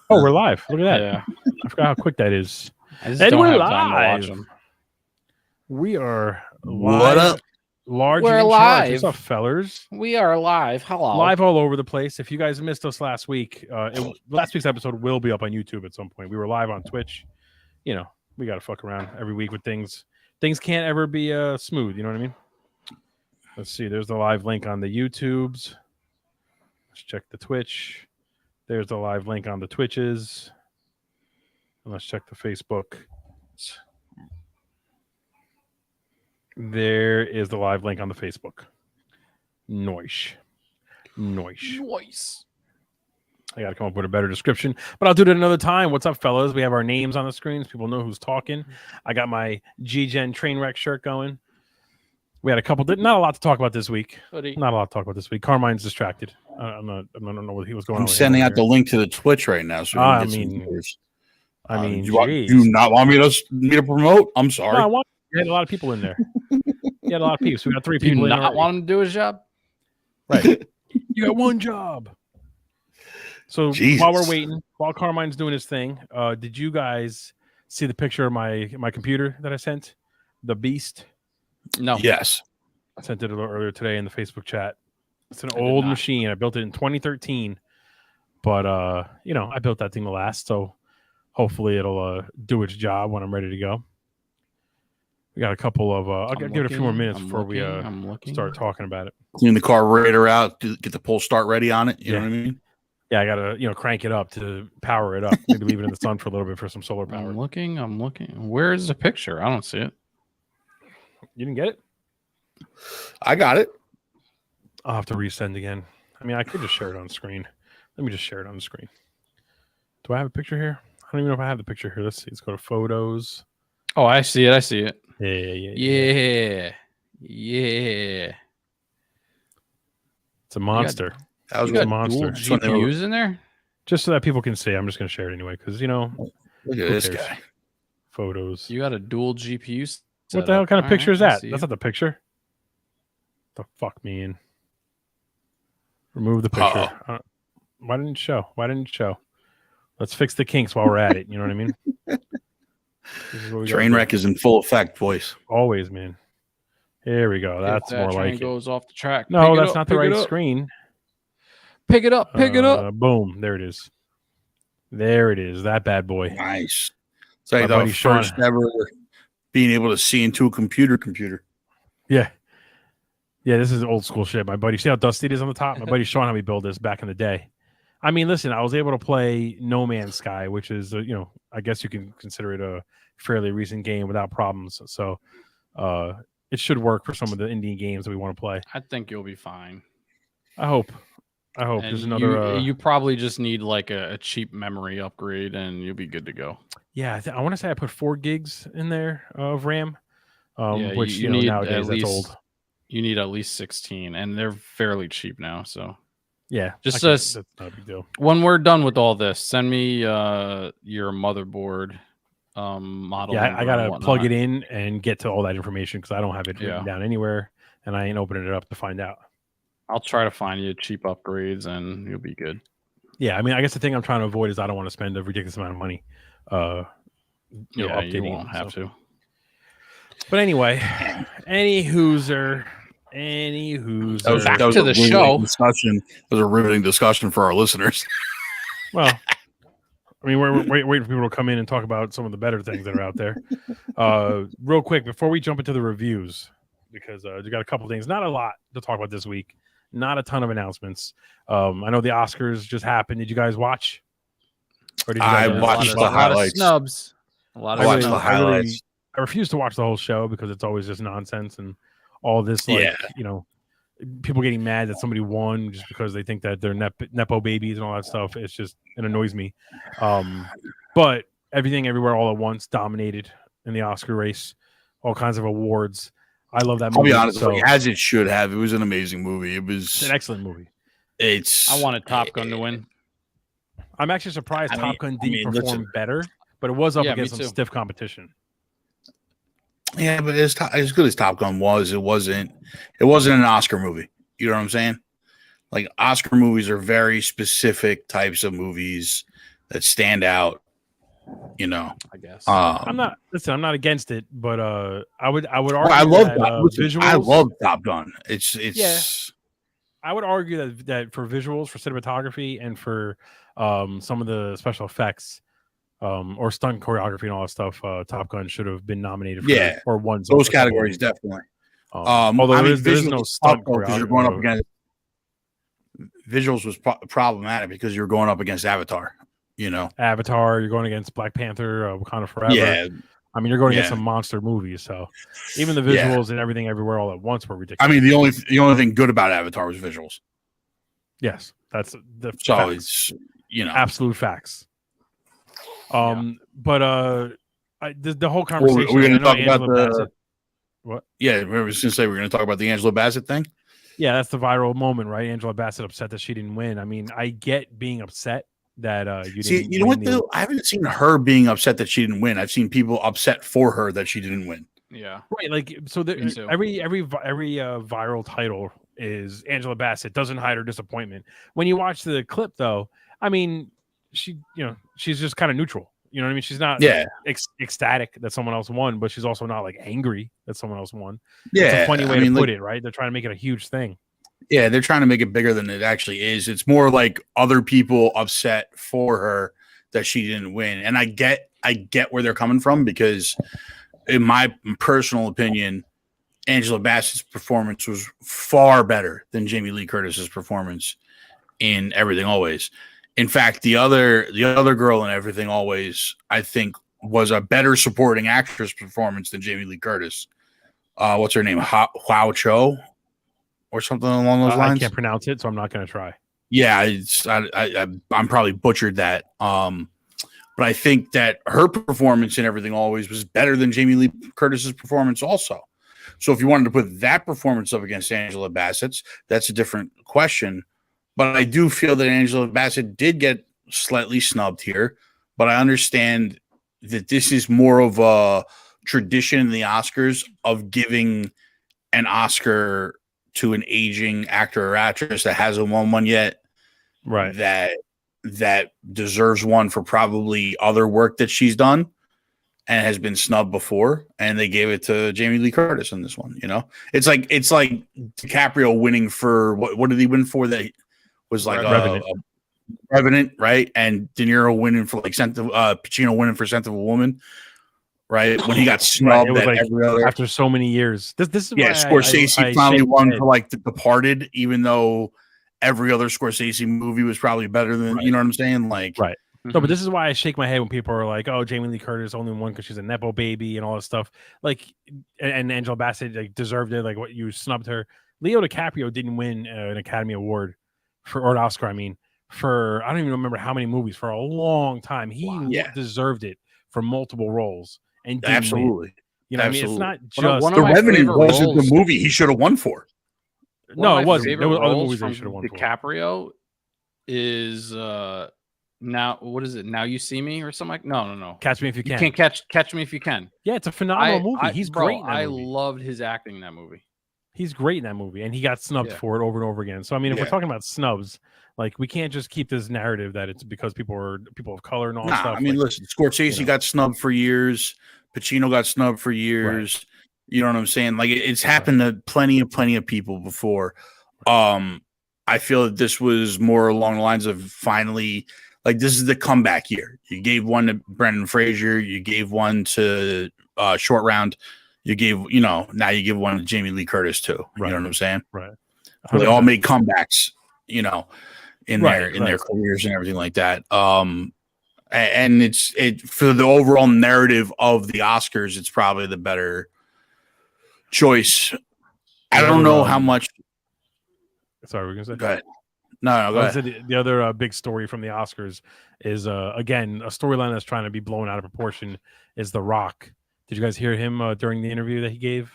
Oh, we're live. Look at that. Yeah. I forgot how quick that is. I just And don't we're have time to watch live. them. We are live. What up? Large We're and in charge. What's live. up, fellers? We are live. Hello. Live all over the place. If you guys missed us last week, last week's episode will be up on YouTube at some point. We were live on Twitch. You know, we got to fuck around every week with things. Things can't ever be smooth. You know what I mean? Let's see. There's the live link on the YouTubes. Let's check the Twitch. There's the live link on the Twitches. And let's check the Facebook. There is the live link on the Facebook. Noish. I got to come up with a better description, but I'll do it another time. What's up, fellas? We have our names on the screens. People know who's talking. I got my GGEN train wreck shirt going. We had a couple. Not a lot to talk about this week. Not a lot to talk about this week. Carmine's distracted. I don't know what he was going on. I'm sending out the link to the Twitch right now. So I mean, you not want me to promote? I'm sorry. No, you had a lot of people in there. You had a lot of people. So we got 3 people. Do you not want him to do his job? Right. You got one job. So while we're waiting, while Carmine's doing his thing, did you guys see the picture of my computer that I sent? The Beast? No. Yes. I sent it a little earlier today in the Facebook chat. It's an old machine. I built it in 2013. But, I built that thing to last. So hopefully it'll do its job when I'm ready to go. We got a couple of... I'll give it a few more minutes before we start talking about it. Clean the carburetor out. Get the pull start ready on it. You know what I mean? Yeah, I got to, crank it up to power it up. Maybe leave it in the sun for a little bit for some solar power. I'm looking. Where is the picture? I don't see it. You didn't get it? I got it. I'll have to resend again. I mean, I could just share it on screen. Let me just share it on the screen. Do I have a picture here? I don't even know if I have the picture here. Let's see. Let's go to photos. Oh, I see it. Yeah. It's a monster. That was a monster. GPUs in there? Just so that people can see. I'm just going to share it anyway because, look at this guy. Photos. You got a dual GPU. What the hell kind of picture is that? That's not the picture. The fuck, man. Remove the picture. Why didn't it show? Let's fix the kinks while we're at it. You know what I mean? Train wreck is in full effect, boys. Always, man. Here we go. That's more like it. Goes off the track. No, that's not the right screen. Pick it up. Boom. There it is. That bad boy. Nice. It's like the first ever being able to see into a computer. Yeah. Yeah, this is old school shit. My buddy, see how dusty it is on the top? My buddy Sean had me build this back in the day. I mean, listen, I was able to play No Man's Sky, which is, I guess you can consider it a fairly recent game without problems. So it should work for some of the indie games that we want to play. I think you'll be fine. I hope. There's another. You probably just need like a cheap memory upgrade, and you'll be good to go. Yeah, I want to say I put 4 gigs in there of RAM, which you need nowadays that's old. You need at least 16, and they're fairly cheap now. So yeah, just that's not a big deal. When we're done with all this, send me your motherboard model. Yeah, I gotta plug it in and get to all that information because I don't have it written down anywhere, and I ain't opening it up to find out. I'll try to find you cheap upgrades, and you'll be good. Yeah, I mean, I guess the thing I'm trying to avoid is I don't want to spend a ridiculous amount of money. You won't have to. But anyway, any hooser. Back to the show. That was a riveting discussion for our listeners. Well, I mean, we're waiting for people to come in and talk about some of the better things that are out there. Real quick, before we jump into the reviews, because we got a couple things, not a lot to talk about this week, not a ton of announcements. I know the Oscars just happened. Did you guys watch? Or did you guys watched the highlights. A lot of snubs. I refuse to watch the whole show because it's always just nonsense and all this, people getting mad that somebody won just because they think that they're nepo babies and all that stuff. It annoys me. But Everything Everywhere All at Once dominated in the Oscar race, all kinds of awards. I love that movie. I'll be honest, as it should have. It was an amazing movie. It's an excellent movie. I wanted Top Gun to win. I'm actually surprised Top Gun didn't perform better, but it was up against some stiff competition. Yeah, but as good as Top Gun was, it wasn't an Oscar movie. You know what I'm saying? Like, Oscar movies are very specific types of movies that stand out. You know, I guess. I'm not against it, but I would argue I love that visuals. I love Top Gun. It's I would argue that for visuals, for cinematography, and for some of the special effects, or stunt choreography and all that stuff, Top Gun should have been nominated for or won those categories definitely. Although there is no stunt because you're going up against visuals was problematic because you're going up against Avatar. You know, Avatar, you're going against Black Panther, Wakanda Forever. Yeah, I mean, you're going against some monster movies. So even the visuals and everything everywhere all at once were ridiculous. I mean, the only thing good about Avatar was visuals. Yes, that's the so facts. It's absolute facts. But the whole conversation. We're going to talk about Bassett, what? Yeah, I was going to say we're going to talk about the Angela Bassett thing. Yeah, that's the viral moment, right? Angela Bassett upset that she didn't win. I mean, I get being upset that you didn't. You know what? Though I haven't seen her being upset that she didn't win. I've seen people upset for her that she didn't win. Yeah, right. Like so, every viral title is Angela Bassett doesn't hide her disappointment. When you watch the clip, though, I mean, she's just kind of neutral. You know what I mean? She's not ecstatic that someone else won, but she's also not like angry that someone else won. Yeah, it's a funny way to put it, right? They're trying to make it a huge thing. Yeah, they're trying to make it bigger than it actually is. It's more like other people upset for her that she didn't win. And I get where they're coming from because in my personal opinion, Angela Bassett's performance was far better than Jamie Lee Curtis's performance in Everything Always. In fact, the other girl in Everything Always, I think, was a better supporting actress performance than Jamie Lee Curtis. What's her name? Hua Cho? Or something along those lines. I can't pronounce it, so I'm not going to try. Yeah, I'm probably butchered that. But I think that her performance in Everything Always was better than Jamie Lee Curtis's performance also. So if you wanted to put that performance up against Angela Bassett's, that's a different question. But I do feel that Angela Bassett did get slightly snubbed here. But I understand that this is more of a tradition in the Oscars of giving an Oscar to an aging actor or actress that hasn't won one yet, right? That deserves one for probably other work that she's done and has been snubbed before, and they gave it to Jamie Lee Curtis in this one. You know, it's like DiCaprio winning for what did he win for? That was like Revenant. Revenant, right? And De Niro winning for like Pacino winning for Scent of a Woman. Right when he got snubbed like after so many years. This is why Scorsese finally won for like The Departed, even though every other Scorsese movie was probably better than you know what I'm saying. Like right. No, but this is why I shake my head when people are like, "Oh, Jamie Lee Curtis only won because she's a nepo baby and all this stuff." Like, and Angela Bassett like deserved it. Like, what you snubbed her. Leo DiCaprio didn't win an Academy Award or an Oscar. I mean, for I don't even remember how many movies for a long time. He deserved it for multiple roles. And absolutely, you know, absolutely. I mean, it's not just The Revenant wasn't the movie he should have won for. No, it wasn't. There were other movies he should have won for. DiCaprio is now what is it? Now You See Me or something like? No. Catch Me If You Can. You can't catch Me If You Can. Yeah, it's a phenomenal movie. He's great. In that I movie. loved his acting in that movie. He's great in that movie, and he got snubbed for it over and over again. So I mean, if we're talking about snubs, like we can't just keep this narrative that it's because people of color and all that stuff. I mean, listen, Scorsese got snubbed for years. Pacino got snubbed for years. Right. You know what I'm saying? Like it's happened to plenty of people before. I feel that this was more along the lines of finally, like this is the comeback year. You gave one to Brendan Fraser. You gave one to Short Round. You gave, now you give one to Jamie Lee Curtis too. Right. You know what I'm saying? Right. So they all made comebacks, in their careers and everything like that. And it's for the overall narrative of the Oscars, it's probably the better choice. I don't know how much. Sorry, we're gonna say. Go ahead. No, go ahead. The other big story from the Oscars is again a storyline that's trying to be blown out of proportion. Is The Rock? Did you guys hear him during the interview that he gave?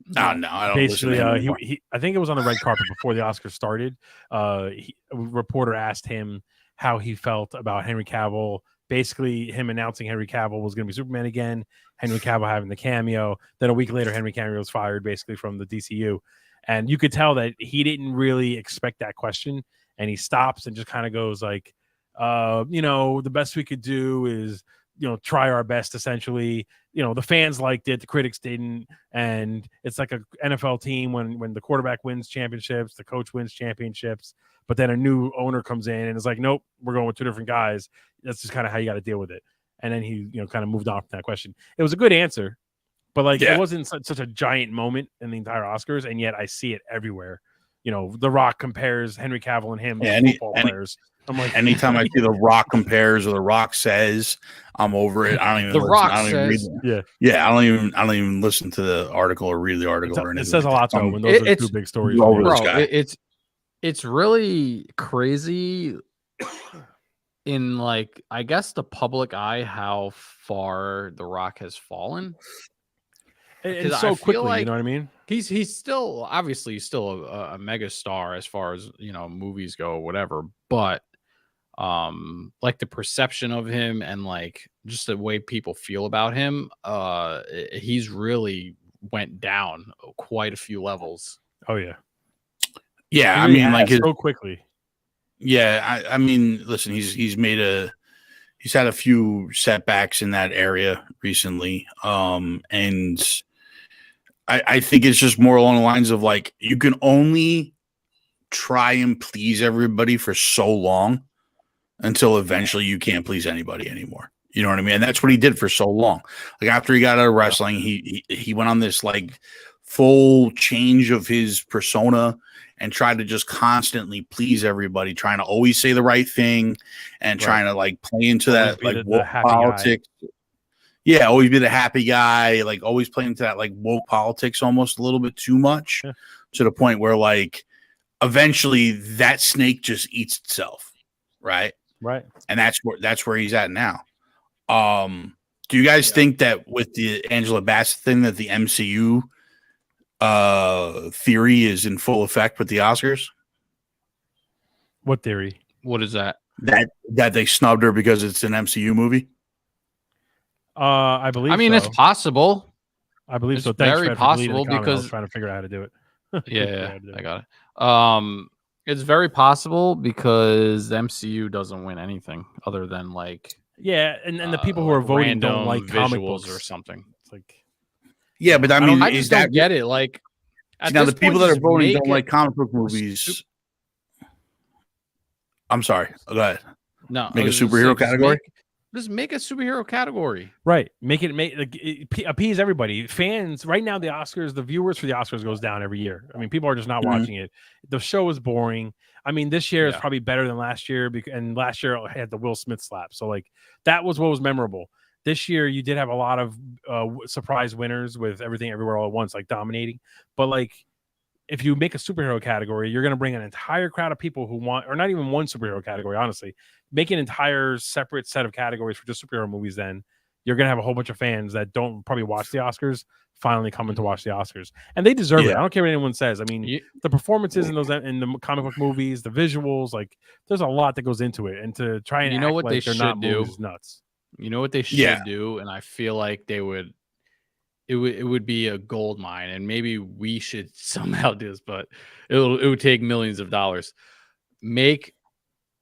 No, I don't. Basically, he I think it was on the red carpet before the Oscars started. A reporter asked him how he felt about Henry Cavill. Basically, him announcing Henry Cavill was going to be Superman again. Henry Cavill having the cameo. Then a week later, Henry Cavill was fired, basically from the DCU, and you could tell that he didn't really expect that question. And he stops and just kind of goes like, You know, the best we could do is, you know, try our best, essentially. You know, the fans liked it, the critics didn't, and it's like a NFL team when the quarterback wins championships, the coach wins championships, but then a new owner comes in and is like, nope, we're going with two different guys. That's just kind of how you got to deal with it. And then he, you know, kind of moved on from that question. It was a good answer, but like it wasn't such a giant moment in the entire Oscars, and yet I see it everywhere. You know, The Rock compares Henry Cavill and him to football players. I'm like, anytime I see The Rock compares or The Rock says, I'm over it. I don't even. The listen. Rock I don't even read says, yeah. I don't even listen to the article or read the article or anything. It says a lot though when those are two big stories. Bro, it's really crazy in, like, I guess the public eye how far The Rock has fallen. And so quickly, like, you know what I mean? He's still obviously still a mega star as far as, you know, movies go, whatever, but like the perception of him and like just the way people feel about him, he's really went down quite a few levels. Oh yeah. Yeah, I mean, like so quickly. Yeah, I mean, listen, he's had a few setbacks in that area recently. And I think it's just more along the lines of like you can only try and please everybody for so long until eventually you can't please anybody anymore. You know what I mean? And that's what he did for so long. Like after he got out of wrestling, he went on this like full change of his persona and tried to just constantly please everybody, trying to always say the right thing and trying to like play into that like woke politics. Yeah, always be the happy guy, like always playing into that like woke politics almost a little bit too much to the point where like eventually that snake just eats itself, right? Right. And that's where he's at now. Do you guys think that with the Angela Bassett thing that the MCU theory is in full effect with the Oscars? What theory? What is that? That they snubbed her because it's an MCU movie? I believe. I mean, so. it's possible. I believe it's so. Thanks, very Fred, possible because I was because trying to figure out how to do it. Yeah, I got it. It's very possible because the MCU doesn't win anything other than like and the people who are voting don't like comic books or something. It's like but I mean, I just don't get it. Like now the people that are voting don't like comic book movies. I'm sorry. Go ahead. No, make a superhero category. Just make a superhero category. Right. Make appease everybody. Fans right now, the Oscars, the viewers for the Oscars goes down every year. I mean, people are just not watching it. The show is boring. I mean, this year is probably better than last year and last year I had the Will Smith slap. So like that was what was memorable. This year you did have a lot of surprise winners with Everything Everywhere All at Once, like dominating. But like if you make a superhero category, you're going to bring an entire crowd of people who want, or not even one superhero category, honestly, make an entire separate set of categories for just superhero movies. Then you're going to have a whole bunch of fans that don't probably watch the Oscars finally coming to watch the Oscars, and they deserve it. I don't care what anyone says. I mean, the performances in the comic book movies, the visuals, like there's a lot that goes into it, and to try and you know act what like they they're should not do movies is nuts. You know what they should do, and I feel like they would. It would be a gold mine, and maybe we should somehow do this, but it would take millions of dollars. Make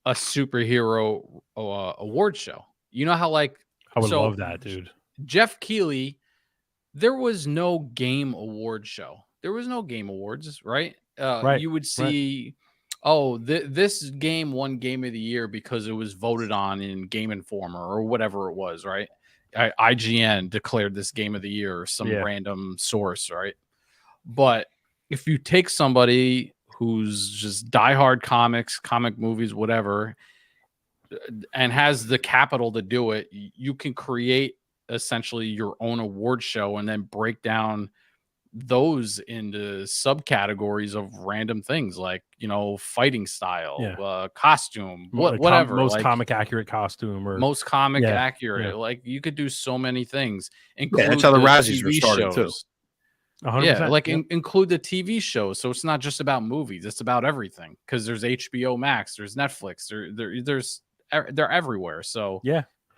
a superhero award show. You know how like I would love that, dude. Jeff Keighley, there was no game award show. There was no game awards, right? You would see, this game won Game of the Year because it was voted on in Game Informer or whatever it was, right? IGN declared this Game of the Year or some random source, right? But if you take somebody who's just diehard comic movies, whatever, and has the capital to do it, you can create essentially your own award show and then break down those into subcategories of random things like, you know, fighting style, costume, whatever, most comic accurate costume or most comic accurate. Like you could do so many things. That's how the Razzies were started too. 100%, include the TV shows. So it's not just about movies; it's about everything. Because there's HBO Max, there's Netflix, they're everywhere. So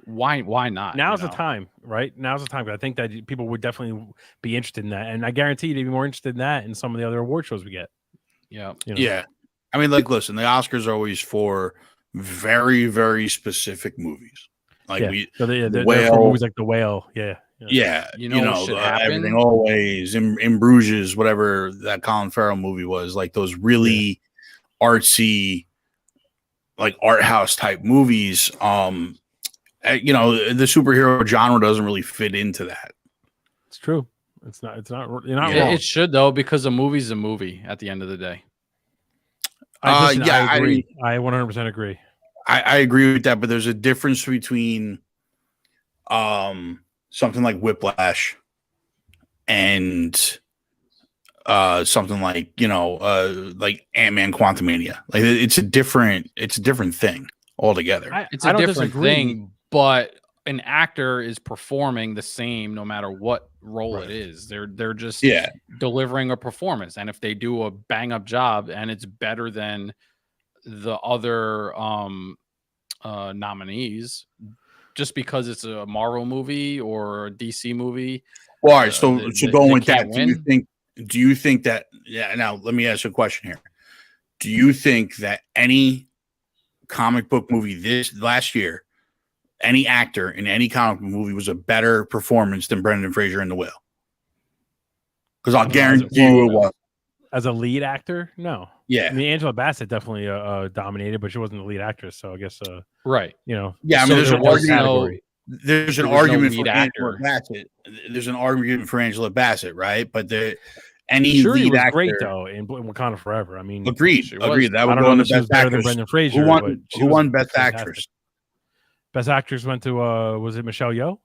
why not? Now's the time, right? Now's the time. I think that people would definitely be interested in that, and I guarantee you they'd be more interested in that and some of the other award shows we get. Yeah. I mean, like, listen, the Oscars are always for very, very specific movies. Like they're Whale, for movies like The Whale. Yeah, you know Everything Always, in Bruges, whatever that Colin Farrell movie was, like those really artsy, like art house type movies. The superhero genre doesn't really fit into that. It's true. It's not. You're not Yeah, wrong. it should though, because a movie's a movie at the end of the day. I agree. I 100% agree. I agree with that, but there's a difference between something like Whiplash and something like like Ant-Man Quantumania. Like it's a different thing altogether. It's a different thing, but an actor is performing the same no matter what role it is. They're just delivering a performance, and if they do a bang up job and it's better than the other nominees, just because it's a Marvel movie or a DC movie. Well, all right, so going with that, do you think that now let me ask you a question here. Do you think that any comic book movie last year, any actor in any comic book movie was a better performance than Brendan Fraser in The Whale? Because I'll guarantee you it was. As a lead actor, no. Yeah, I mean Angela Bassett definitely dominated, but she wasn't the lead actress, so I guess right. Yeah, I mean, there's an argument for Angela Bassett. There's an argument for Angela Bassett, right? But any lead was actor, great though in Wakanda Forever. I mean, agreed. That would go on the best actress. Brendan Fraser. Who won Best Actress? Best Actress went to was it Michelle Yeoh?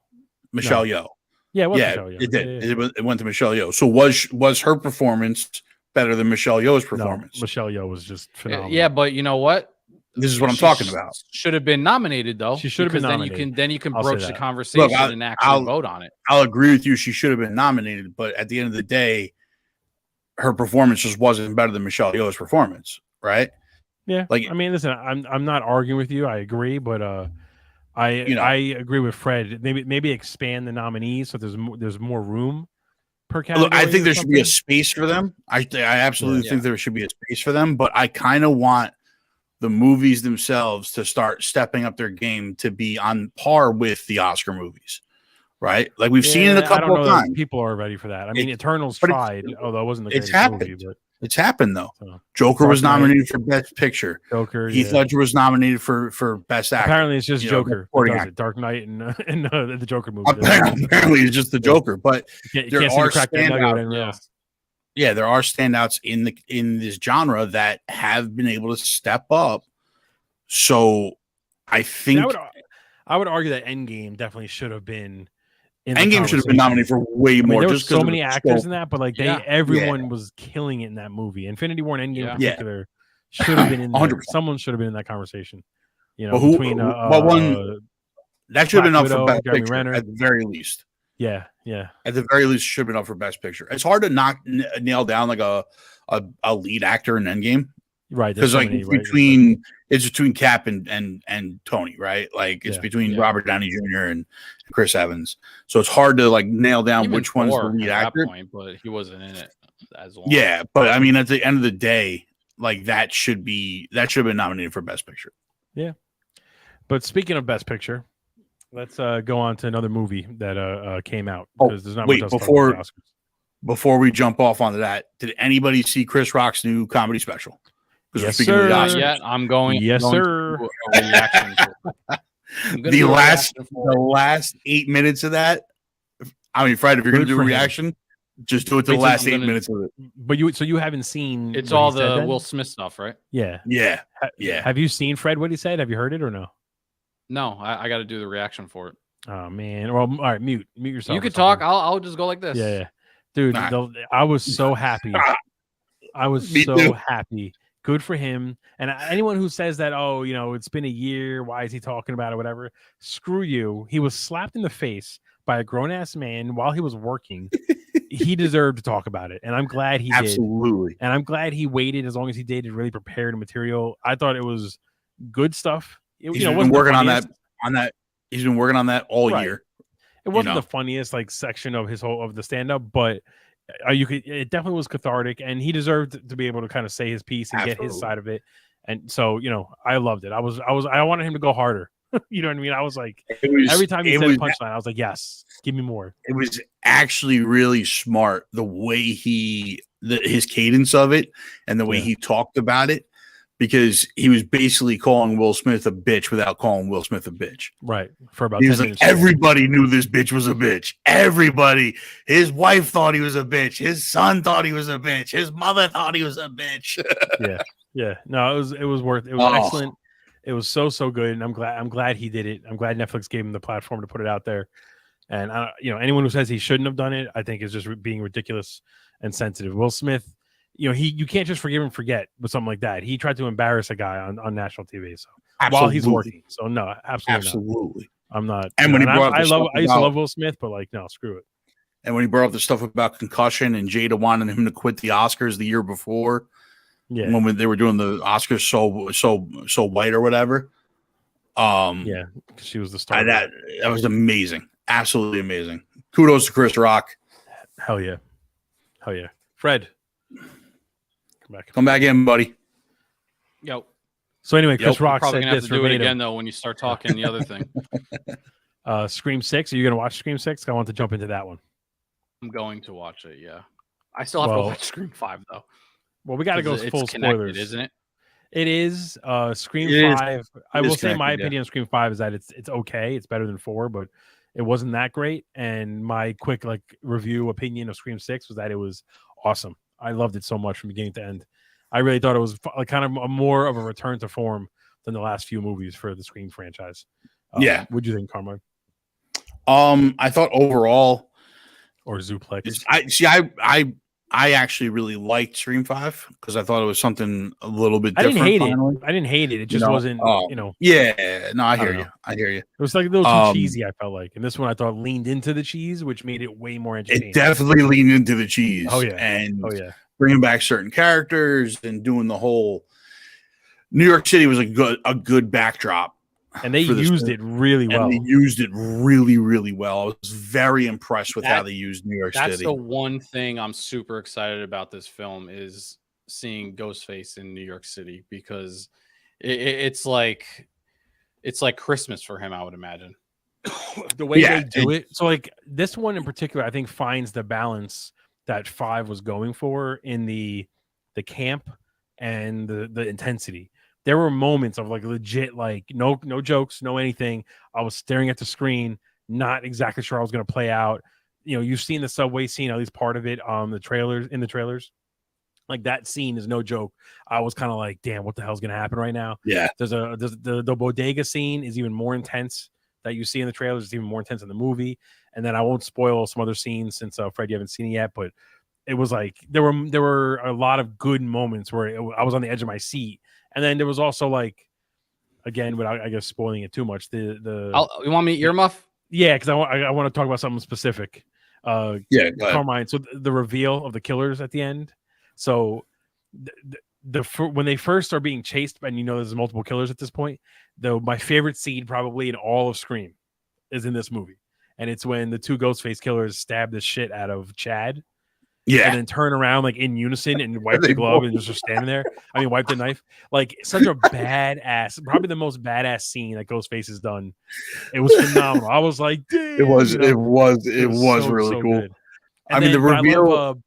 Michelle Yeoh. Yeah, Michelle Yeoh. It did. Yeah. It went to Michelle Yeoh. So was her performance better than Michelle Yeoh's performance? No, Michelle Yeoh was just phenomenal. Yeah, but you know what? This is what I'm talking about. Should have been nominated though. She should have been nominated. Then you can broach the conversation and actually vote on it. I'll agree with you. She should have been nominated, but at the end of the day, her performance just wasn't better than Michelle Yeoh's performance, right? Yeah. Like, I mean, listen, I'm not arguing with you. I agree, but I agree with Fred. Maybe expand the nominees so there's more room per category. I think there should be a space for them. I absolutely think there should be a space for them, but I kind of want the movies themselves to start stepping up their game to be on par with the Oscar movies, right? Like we've seen it a couple of times. People are ready for that. I mean, Eternals tried, although it wasn't the greatest movie. But it's happened though. Joker was nominated for Best Picture. Heath Ledger was nominated for Best Actor. Apparently, it's just Joker. Dark Knight and the Joker movie. Apparently, it's just the Joker. But there are standouts. Yeah, there are standouts in this genre that have been able to step up. So I think I would argue that Endgame definitely should have been. Endgame should have been nominated for way more. There were so many actors in that, but like everyone was killing it in that movie. Infinity War and Endgame in particular should have been in there. 100%. Someone should have been in that conversation. You know, between that should have been up for Best Jeremy Picture Renner. at the very least. Yeah. At the very least, should have been up for Best Picture. It's hard to nail down like a lead actor in Endgame, right? Because it's between Cap and Tony, right? Like it's between Robert Downey Jr. and Chris Evans. So it's hard to like nail down even which one's the lead actor. Point, but he wasn't in it as long. Yeah, but I mean, at the end of the day, like that should have been nominated for Best Picture. Yeah. But speaking of Best Picture, let's go on to another movie that came out. There's not much else before we jump off onto that, did anybody see Chris Rock's new comedy special? Yes, sir. I'm going. Yes, sir. The last 8 minutes of that. I mean, Fred, if you're going to do a reaction, just do it the last 8 minutes of it. But you haven't seen. It's all the Will Smith stuff, right? Yeah. Have you seen Fred? What he said? Have you heard it or no? No, I got to do the reaction for it. Oh man. Well, all right, mute yourself. You could talk. I'll just go like this. Yeah. Dude, I was so happy. I was happy. Good for him. And anyone who says that, it's been a year, why is he talking about it, whatever, screw you. He was slapped in the face by a grown-ass man while he was working. He deserved to talk about it. And I'm glad he did. Absolutely. And I'm glad he waited as long as he did to really prepare the material. I thought it was good stuff. He's been working on that. He's been working on that all year. It wasn't the funniest section of the stand-up, but it definitely was cathartic, and he deserved to be able to kind of say his piece and get his side of it. And so, I loved it. I wanted him to go harder. You know what I mean? I was like, every time he said a punchline, I was like, yes, give me more. It was actually really smart the way his cadence of it and the way he talked about it, because he was basically calling Will Smith a bitch without calling Will Smith a bitch. Right. For about 10 he was minutes. Like, everybody knew this bitch was a bitch. Everybody. His wife thought he was a bitch. His son thought he was a bitch. His mother thought he was a bitch. Yeah. Yeah. No, it was worth it. It was excellent. It was so good, and I'm glad he did it. I'm glad Netflix gave him the platform to put it out there. And anyone who says he shouldn't have done it, I think is just being ridiculous and sensitive. Will Smith, you can't just forgive and forget with something like that. He tried to embarrass a guy on national TV, so while he's working. So no, absolutely not. I'm not. And when he brought I used to love Will Smith, but like, no, screw it. And when he brought up the stuff about concussion and Jada wanting him to quit the Oscars the year before. Yeah, when they were doing the Oscars so white or whatever. Yeah, she was the star. That was amazing, absolutely amazing. Kudos to Chris Rock. Hell yeah. Fred, come back in, buddy. Yo. So anyway, Chris Rock probably said gonna have this to do it again though when you start talking the other thing. Scream 6. Are you gonna watch Scream 6? I want to jump into that one. I'm going to watch it. Yeah, I still have to watch Scream 5 though. Well, we got to go full spoilers, isn't it? It is. Scream 5. I will say my opinion on Scream 5 is that it's okay. It's better than 4, but it wasn't that great. And my quick review opinion of Scream 6 was that it was awesome. I loved it so much from beginning to end. I really thought it was kind of more of a return to form than the last few movies for the Scream franchise. What'd you think, Carmine? I thought overall, or Zuplex. I actually really liked Scream 5 because I thought it was something a little bit different. I didn't hate it. It just wasn't, Yeah, no, I hear you. It was like a little too cheesy, I felt like. And this one I thought leaned into the cheese, which made it way more entertaining. It definitely leaned into the cheese. Oh, yeah. And bringing back certain characters and doing the whole New York City was a good backdrop. And they used it really well. And they used it really, really well. I was very impressed with how they used New York City. That's the one thing I'm super excited about this film is seeing Ghostface in New York City, because it's like Christmas for him, I would imagine. The way they do it. So this one in particular, I think finds the balance that 5 was going for in the camp and the intensity. There were moments of legit, no jokes, no anything. I was staring at the screen, not exactly sure how I was going to play out. You've seen the subway scene, at least part of it on the trailers, in the trailers. Like, that scene is no joke. I was kind of like, damn, what the hell's going to happen right now? Yeah. There's the bodega scene is even more intense that you see in the trailers. It's even more intense in the movie. And then I won't spoil some other scenes since Fred, you haven't seen it yet, but it was like, there were a lot of good moments where I was on the edge of my seat. And then there was also again, without I guess spoiling it too much, you want me earmuff? Yeah, because I want to talk about something specific. Carmine. So the reveal of the killers at the end. So when they first are being chased, and there's multiple killers at this point, my favorite scene probably in all of Scream is in this movie, and it's when the two Ghostface killers stab the shit out of Chad. Yeah, and then turn around in unison and wipe the glove and just standing there. I mean, wipe the knife. Such a badass, probably the most badass scene that Ghostface has done. It was phenomenal. I was like, damn. It was really cool. Good. And the reveal.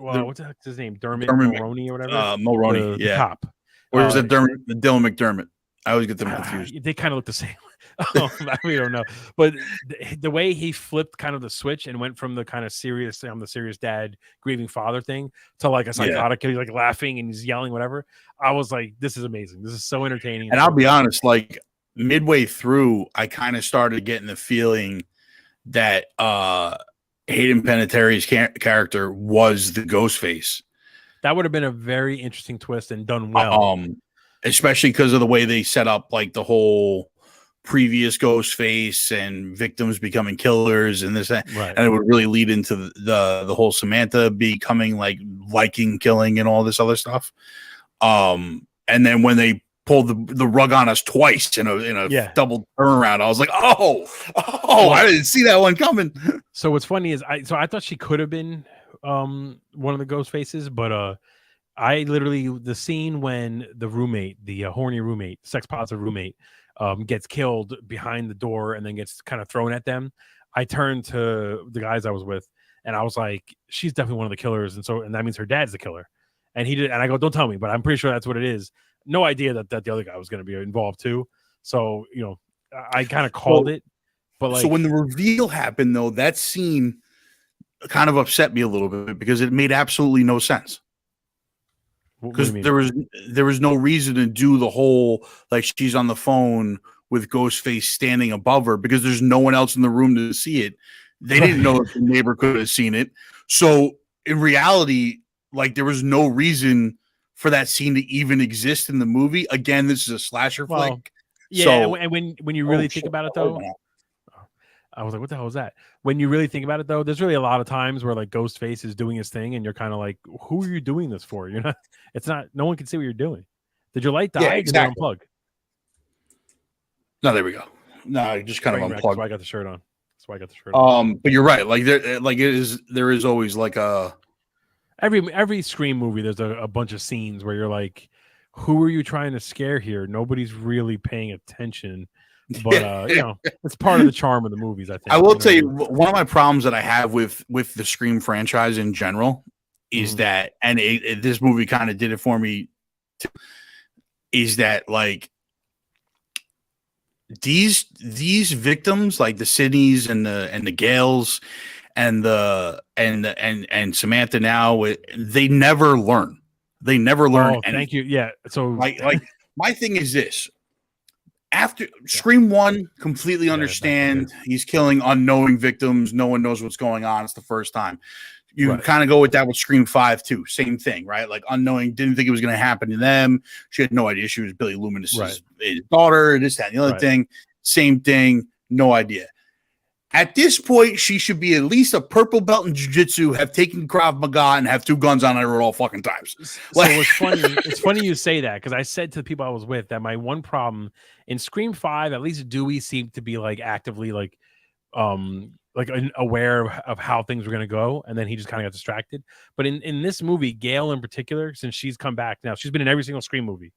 What's his name? Dermot Mulroney or whatever. Mulroney, the cop. Or is it Dylan McDermott? I always get them confused. They kind of look the same. We don't know, but the way he flipped kind of the switch and went from the kind of serious, I'm the serious dad grieving father thing to a psychotic, he's laughing and he's yelling, whatever. I was like, this is amazing. This is so entertaining. And I'll be honest, midway through, I kind of started getting the feeling that Hayden Panettiere's character was the Ghostface. That would have been a very interesting twist and done well. Especially because of the way they set up the whole previous Ghostface and victims becoming killers and this, right. And it would really lead into the whole Samantha becoming liking killing and all this other stuff. And then when they pulled the rug on us twice in a double turnaround, I was like, I didn't see that one coming. So what's funny is I thought she could have been one of the Ghostfaces, but I literally, the scene when the roommate, the horny roommate, sex positive roommate, gets killed behind the door and then gets kind of thrown at them. I turned to the guys I was with and I was like, she's definitely one of the killers. And that means her dad's the killer. And he did. And I go, don't tell me, but I'm pretty sure that's what it is. No idea that the other guy was going to be involved too. So, I kind of called it. But so when the reveal happened, though, that scene kind of upset me a little bit because it made absolutely no sense. Because there was no reason to do the whole like she's on the phone with Ghostface standing above her because there's no one else in the room to see it. They didn't know if the neighbor could have seen it. So in reality, like there was no reason for that scene to even exist in the movie. Again, this is a slasher flick. Yeah, so, and when you really think about it, though, I was like, what the hell is that? When you really think about it, though, there's really a lot of times where like Ghostface is doing his thing and you're kind of like, who are you doing this for? You're not, no one can see what you're doing. Did your light die? Yeah, exactly. Did you unplug? No, there we go. No, I just kind of unplugged. That's why I got the shirt on. But you're right. Like there is always like every Scream movie, there's a bunch of scenes where you're like, who are you trying to scare here? Nobody's really paying attention. But it's part of the charm of the movies, I think. I will tell you, one of my problems that I have with the Scream franchise in general is that, and this movie kind of did it for me, is that like these victims, like the Sydneys and the Gales and Samantha now, they never learn. They never learn. Oh, thank you. Yeah. So like my thing is this. After Scream 1, completely understand he's killing unknowing victims. No one knows what's going on. It's the first time. You kind of go with that with Scream 5 too. Same thing, right? Like unknowing, didn't think it was going to happen to them. She had no idea she was Billy Loomis's daughter, this, that, and the other thing. Same thing, no idea. At this point, she should be at least a purple belt in jiu-jitsu, have taken Krav Maga, and have 2 guns on her at all fucking times. So it's funny you say that, because I said to the people I was with that my one problem in Scream 5, at least Dewey seemed to be like actively like aware of how things were going to go, and then he just kind of got distracted. But in this movie, Gail in particular, since she's come back now, she's been in every single Scream movie,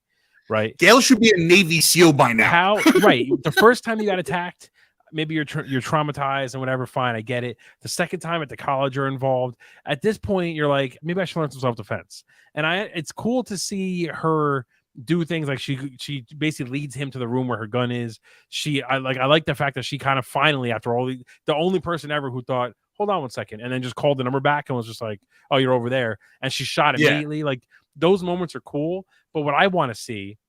right? Gail should be a Navy SEAL by now. The first time you got attacked, maybe you're traumatized and whatever, fine, I get it. The second time at the college you're involved. At this point, you're like, maybe I should learn some self-defense. And it's cool to see her do things like she basically leads him to the room where her gun is. I like the fact that she kind of finally, after all, the only person ever who thought, hold on one second, and then just called the number back and was just like, oh, you're over there. And she shot immediately. Like those moments are cool. But what I want to see,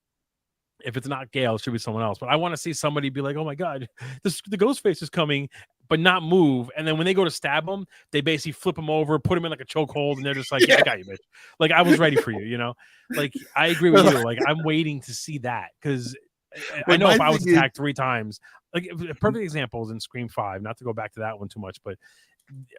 if it's not Gail, it should be someone else. But I want to see somebody be like, oh my God, the Ghostface is coming, but not move. And then when they go to stab him, they basically flip him over, put him in like a chokehold, and they're just like, yeah, I got you, bitch. Like, I was ready for you, Like, I agree with you. Like, I'm waiting to see that, because I know if I was attacked 3 times, like, a perfect example is in Scream 5, not to go back to that one too much, but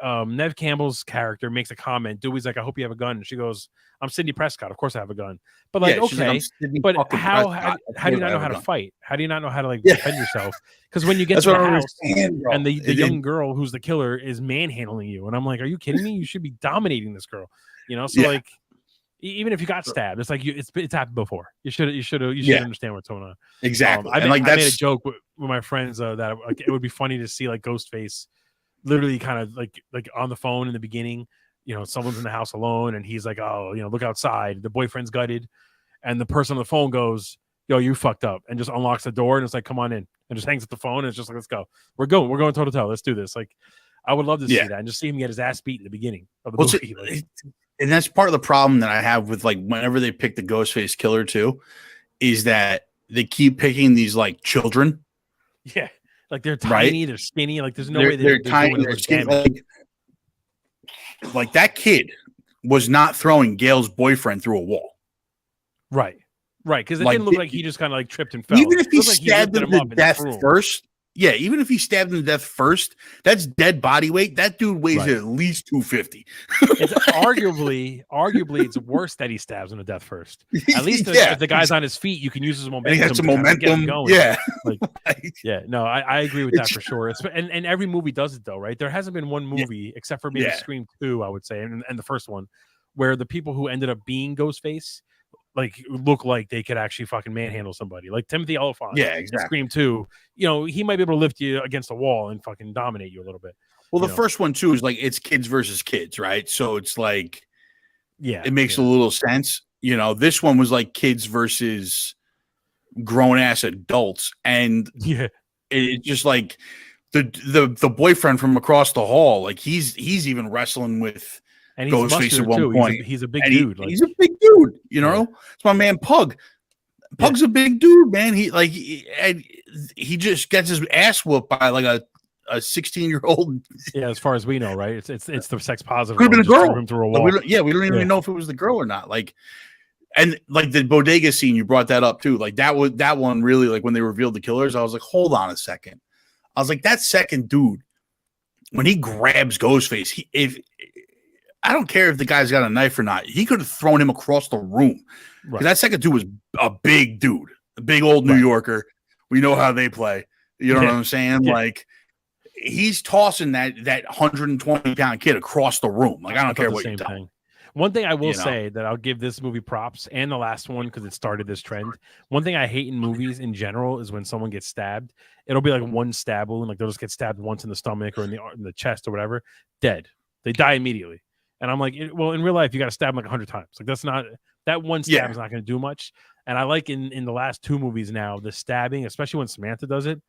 Nev Campbell's character makes a comment. Dewey's like, I hope you have a gun. And she goes, I'm Sidney Prescott. Of course I have a gun. But like, okay, but how do you not know how to fight? How do you not know how to like defend yourself? Because when you get to the house and the young girl who's the killer is manhandling you, and I'm like, are you kidding me? You should be dominating this girl. So like, even if you got stabbed, it's like it's happened before. You should understand what's going on. Exactly. I made a joke with my friends that like, it would be funny to see like Ghostface literally kind of like on the phone in the beginning, someone's in the house alone and he's like, oh, look outside, the boyfriend's gutted, and the person on the phone goes, yo, you fucked up, and just unlocks the door and it's like, come on in, and just hangs up the phone and it's just like, let's go, we're going toe to toe, let's do this. Like, I would love to see that and just see him get his ass beat in the beginning of the movie. And that's part of the problem that I have with like whenever they pick the Ghostface killer too, is that they keep picking these like children. Yeah. Like they're tiny, they're skinny. Like there's no way they're tiny. They're skinny. Like that kid was not throwing Gail's boyfriend through a wall. Right. Because it didn't look like he just kind of like tripped and fell. Even if he stabbed him to death first. Yeah, even if he stabbed him to death first, that's dead body weight. That dude weighs at least 250. It's arguably it's worse that he stabs him to death first. At least if the guy's on his feet, you can use his momentum. And he has some momentum. Going. Yeah. No, I agree with that for sure. And every movie does it though, right? There hasn't been one movie except for maybe Scream 2, I would say, and the first one, where the people who ended up being Ghostface like look like they could actually fucking manhandle somebody, like Timothy Olyphant. Yeah, exactly. Scream 2, you know, he might be able to lift you against a wall and fucking dominate you a little bit. Well, the first one too is like it's kids versus kids, right? So it's like, yeah, it makes a little sense. You know, this one was like kids versus grown ass adults, and it's just like the boyfriend from across the hall, like he's even wrestling with and he's Ghostface at one point. He's a big dude. He's a big dude, you know. It's my man Pug. Pug's a big dude, man. He just gets his ass whooped by like a 16-year-old. Yeah, as far as we know, right? It's the sex positive. Could have been a girl. Him through a wall. We don't even know if it was the girl or not. Like, and like the bodega scene, you brought that up too. Like that one really, like when they revealed the killers, I was like, hold on a second. I was like, that second dude, when he grabs Ghostface, I don't care if the guy's got a knife or not, he could have thrown him across the room. Right. That second dude was a big dude, a big old New Yorker. We know how they play. You know what I'm saying? Yeah. Like, he's tossing that 120-pound kid across the room. Like, I don't care what you tell me. One thing I will say that I'll give this movie props, and the last one, because it started this trend. One thing I hate in movies in general is when someone gets stabbed. It'll be like one stab wound, like they'll just get stabbed once in the stomach or in the chest or whatever, dead. They die immediately. And I'm like, well, in real life, you got to stab them like 100 times. Like that one stab is not going to do much. And I like in the last 2 movies now, the stabbing, especially when Samantha does it,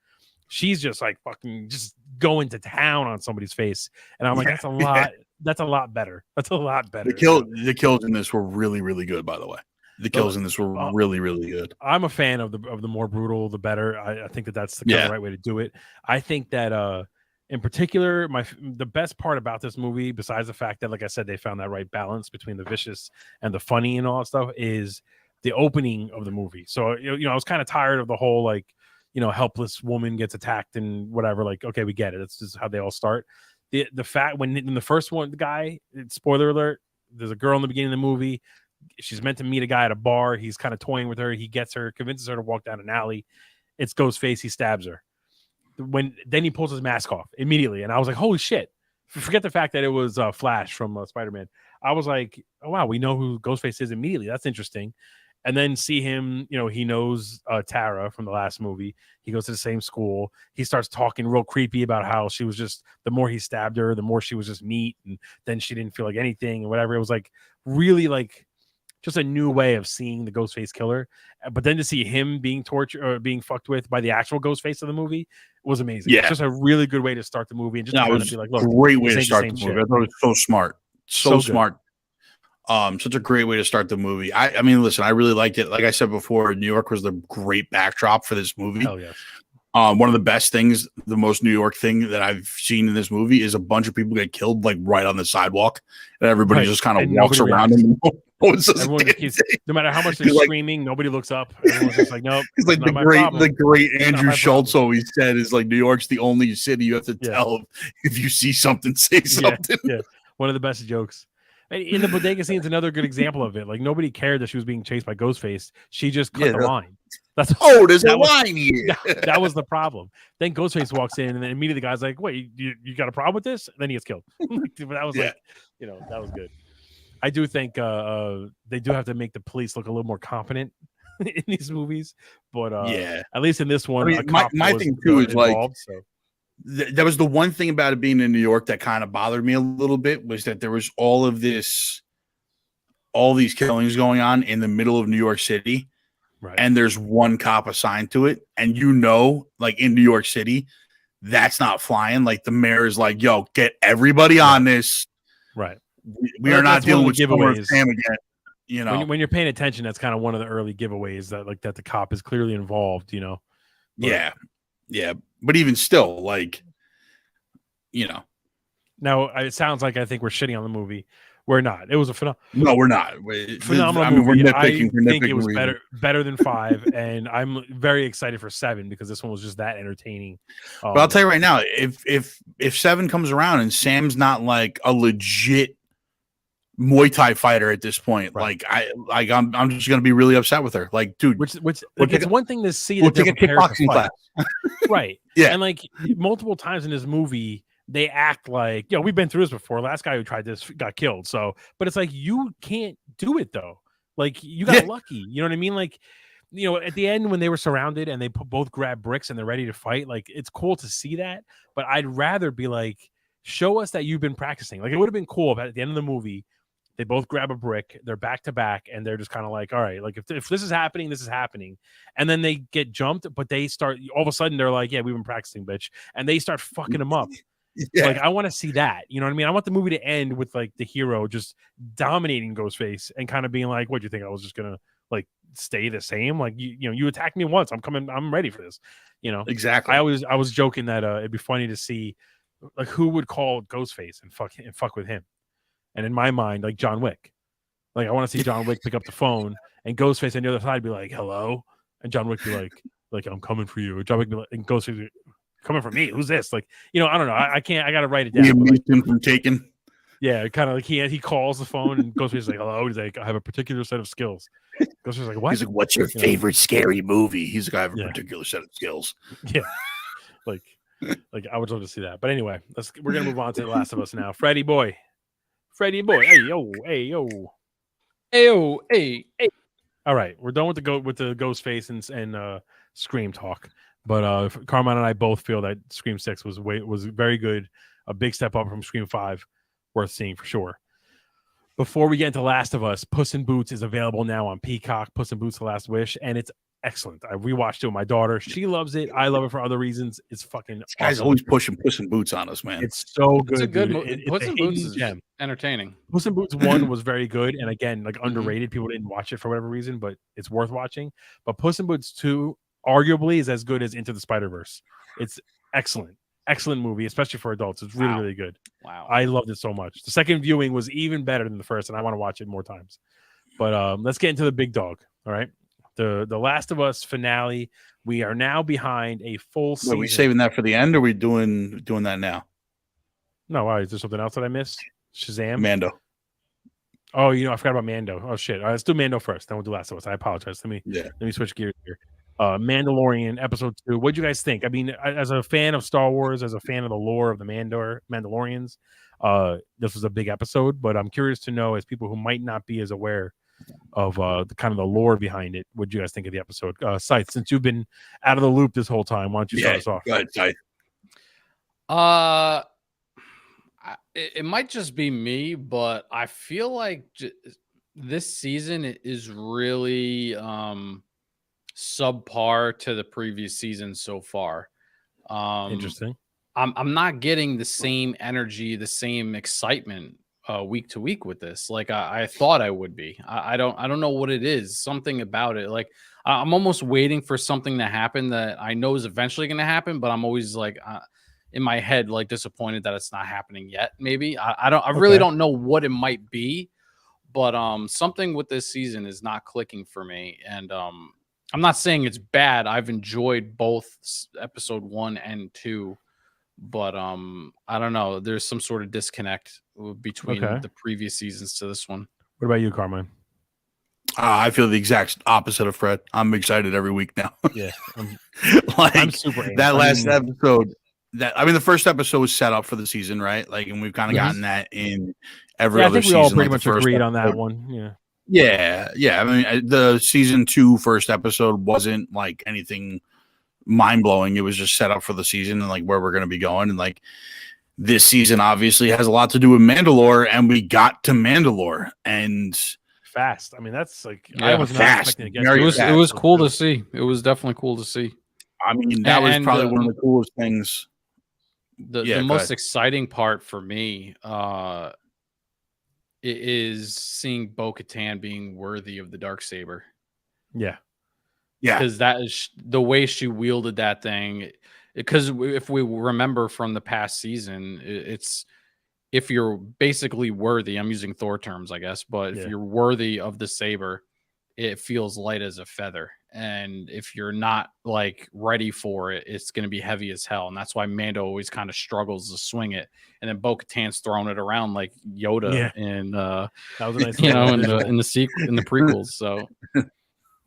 she's just like fucking just going to town on somebody's face. And I'm like, that's a lot. That's a lot better. That's a lot better. The kills in this were really, really good, by the the kills in this were really, really good. I'm a fan of the more brutal, the better. I think that's the kind of right way to do it. I think that in particular, the best part about this movie, besides the fact that, like I said, they found that right balance between the vicious and the funny and all that stuff, is the opening of the movie. So, I was kind of tired of the whole, like, helpless woman gets attacked and whatever. Like, okay, we get it. It's just how they all start. The fact when in the first one, the guy, spoiler alert, there's a girl in the beginning of the movie. She's meant to meet a guy at a bar. He's kind of toying with her. He gets her, convinces her to walk down an alley. It's Ghostface. He stabs her. Then he pulls his mask off immediately, and I was like, "Holy shit!" Forget the fact that it was Flash from Spider-Man. I was like, "Oh wow, we know who Ghostface is immediately. That's interesting." And then see him, he knows Tara from the last movie. He goes to the same school. He starts talking real creepy about how she was just, the more he stabbed her, the more she was just meat, and then she didn't feel like anything and whatever. It was like really like just a new way of seeing the Ghostface killer. But then to see him being tortured or being fucked with by the actual Ghostface of the movie was amazing. Yeah. It's just a really good way to start the movie. And just it was be like, look, great way to start the movie. Shit. I thought it was so smart. So smart. Such a great way to start the movie. I mean, listen, I really liked it. Like I said before, New York was the great backdrop for this movie. Hell yes. One of the best things, the most New York thing that I've seen in this movie is a bunch of people get killed like right on the sidewalk, and everybody just kind of walks around them. No matter how much they're screaming, nobody looks up. Everyone's just like, nope. It's like the great Andrew Schultz always said is like, New York's the only city you have to tell if you see something, say something. Yeah. One of the best jokes. In the bodega scene is another good example of it. Like, nobody cared that she was being chased by Ghostface. She just cut the line. There's a line here. That was the problem. Then Ghostface walks in, and then immediately the guy's like, "Wait, you got a problem with this?" And then he gets killed. That was that was good. I do think they do have to make the police look a little more competent in these movies, but at least in this one, my thing too is involved, that was the one thing about it being in New York that kind of bothered me a little bit, was that there was all these killings going on in the middle of New York City. Right. And there's one cop assigned to it. And like in New York City, that's not flying. Like the mayor is like, yo, get everybody on this. Right. We are not dealing with giveaways again. When you're paying attention, that's kind of one of the early giveaways that the cop is clearly involved, But, yeah. But even still, like, Now, it sounds like I think we're shitting on the movie. We're not. It was a phenomenal. No, we're not. Phenomenal movie. I think it was better than 5, and I'm very excited for 7 because this one was just that entertaining. But I'll tell you right now, if 7 comes around and Sam's not like a legit Muay Thai fighter at this point, right. I'm just gonna be really upset with her. Like, dude, it's one thing to see that they're prepared to fight. Right. Yeah. And like multiple times in this movie, they act like, we've been through this before. Last guy who tried this got killed. So, but it's like, you can't do it though. Like, you got lucky. You know what I mean? Like, at the end when they were surrounded and they both grab bricks and they're ready to fight, like, it's cool to see that. But I'd rather be like, show us that you've been practicing. Like, it would have been cool if at the end of the movie, they both grab a brick, they're back to back, and they're just kind of like, all right, like, if this is happening, this is happening. And then they get jumped, but they start, all of a sudden, they're like, yeah, we've been practicing, bitch. And they start fucking them up. Yeah. Like, I want to see that. You know what I mean? I want the movie to end with, like, the hero just dominating Ghostface and kind of being like, what do you think? I was just going to, like, stay the same? Like, you attacked me once. I'm ready for this. Exactly. I was joking that it'd be funny to see, like, who would call Ghostface and fuck with him. And in my mind, like, John Wick. Like, I want to see John Wick pick up the phone and Ghostface on the other side be like, hello. And John Wick be like, I'm coming for you. Or John Wick be like, and Ghostface be like, coming for me? Who's this? Like, I don't know. I can't. I got to write it down. You him from taking. Yeah, kind of like he calls the phone and Ghostface is like, hello. He's like, I have a particular set of skills. Ghostface is like, what? He's like, what's your favorite scary movie? He's like, I have a particular set of skills. Yeah. Like I would love to see that. But anyway, we're gonna move on to The Last of Us now. Freddy boy. Hey yo. Hey. All right, we're done with the Ghostface and Scream talk. But Carmine and I both feel that Scream 6 was very good, a big step up from Scream 5, worth seeing for sure. Before we get into Last of Us, Puss in Boots is available now on Peacock. Puss in Boots: The Last Wish, and it's excellent. I rewatched it with my daughter. She loves it. I love it for other reasons. It's fucking this guy's always pushing Puss in Boots on us, man. It's so good. It's a good movie. Puss in Boots is entertaining. Puss in Boots 1 was very good, and again, like, underrated. People didn't watch it for whatever reason, but it's worth watching. But Puss in Boots 2 arguably is as good as Into the Spider-Verse. It's excellent movie, especially for adults. It's really, really good. Wow. I loved it so much. The second viewing was even better than the first, and I want to watch it more times. But let's get into the big dog. All right. The Last of Us finale. We are now behind a full season. Are we saving that for the end, or are we doing that now? No, why? Is there something else that I missed? Shazam? Mando. Oh, I forgot about Mando. Oh shit. All right, let's do Mando first. Then we'll do Last of Us. I apologize. Let me switch gears here. Mandalorian episode 2. What'd you guys think? I mean, as a fan of Star Wars, as a fan of the lore of the Mandalorians, this was a big episode, but I'm curious to know, as people who might not be as aware of the kind of the lore behind it, what'd you guys think of the episode? Scythe, since you've been out of the loop this whole time, why don't you start us off? Go ahead, Scythe. It might just be me, but I feel like this season is really subpar to the previous season so far. Interesting. I'm not getting the same energy, the same excitement week to week with this. Like I thought I would be. I don't know what it is. Something about it. Like I'm almost waiting for something to happen that I know is eventually going to happen, but I'm always like in my head, like, disappointed that it's not happening yet. Maybe I really don't know what it might be, but something with this season is not clicking for me. And I'm not saying it's bad. I've enjoyed both episode 1 and 2, but I don't know. There's some sort of disconnect between the previous seasons to this one. What about you, Carmine? I feel the exact opposite of Fred. I'm excited every week now. Yeah, I'm super. That last episode. The first episode was set up for the season, right? Like, and we've kind of gotten that in every other season. I think we all pretty much agreed on that one. Yeah. I mean, the season 2 first episode wasn't like anything mind blowing. It was just set up for the season and like where we're going to be going. And like this season obviously has a lot to do with Mandalore, and we got to Mandalore and fast. I mean, that's like I was not expecting to get. It was cool to see. It was definitely cool to see. I mean, that was probably one of the coolest things. The most exciting part for me is seeing Bo-Katan being worthy of the Darksaber. Yeah. Because that is the way she wielded that thing. Because if we remember from the past season, it's if you're basically worthy, I'm using Thor terms, I guess, but if you're worthy of the saber, it feels light as a feather. And if you're not like ready for it, it's going to be heavy as hell. And that's why Mando always kind of struggles to swing it. And then Bo-Katan's throwing it around like Yoda in that was a nice in the prequels. So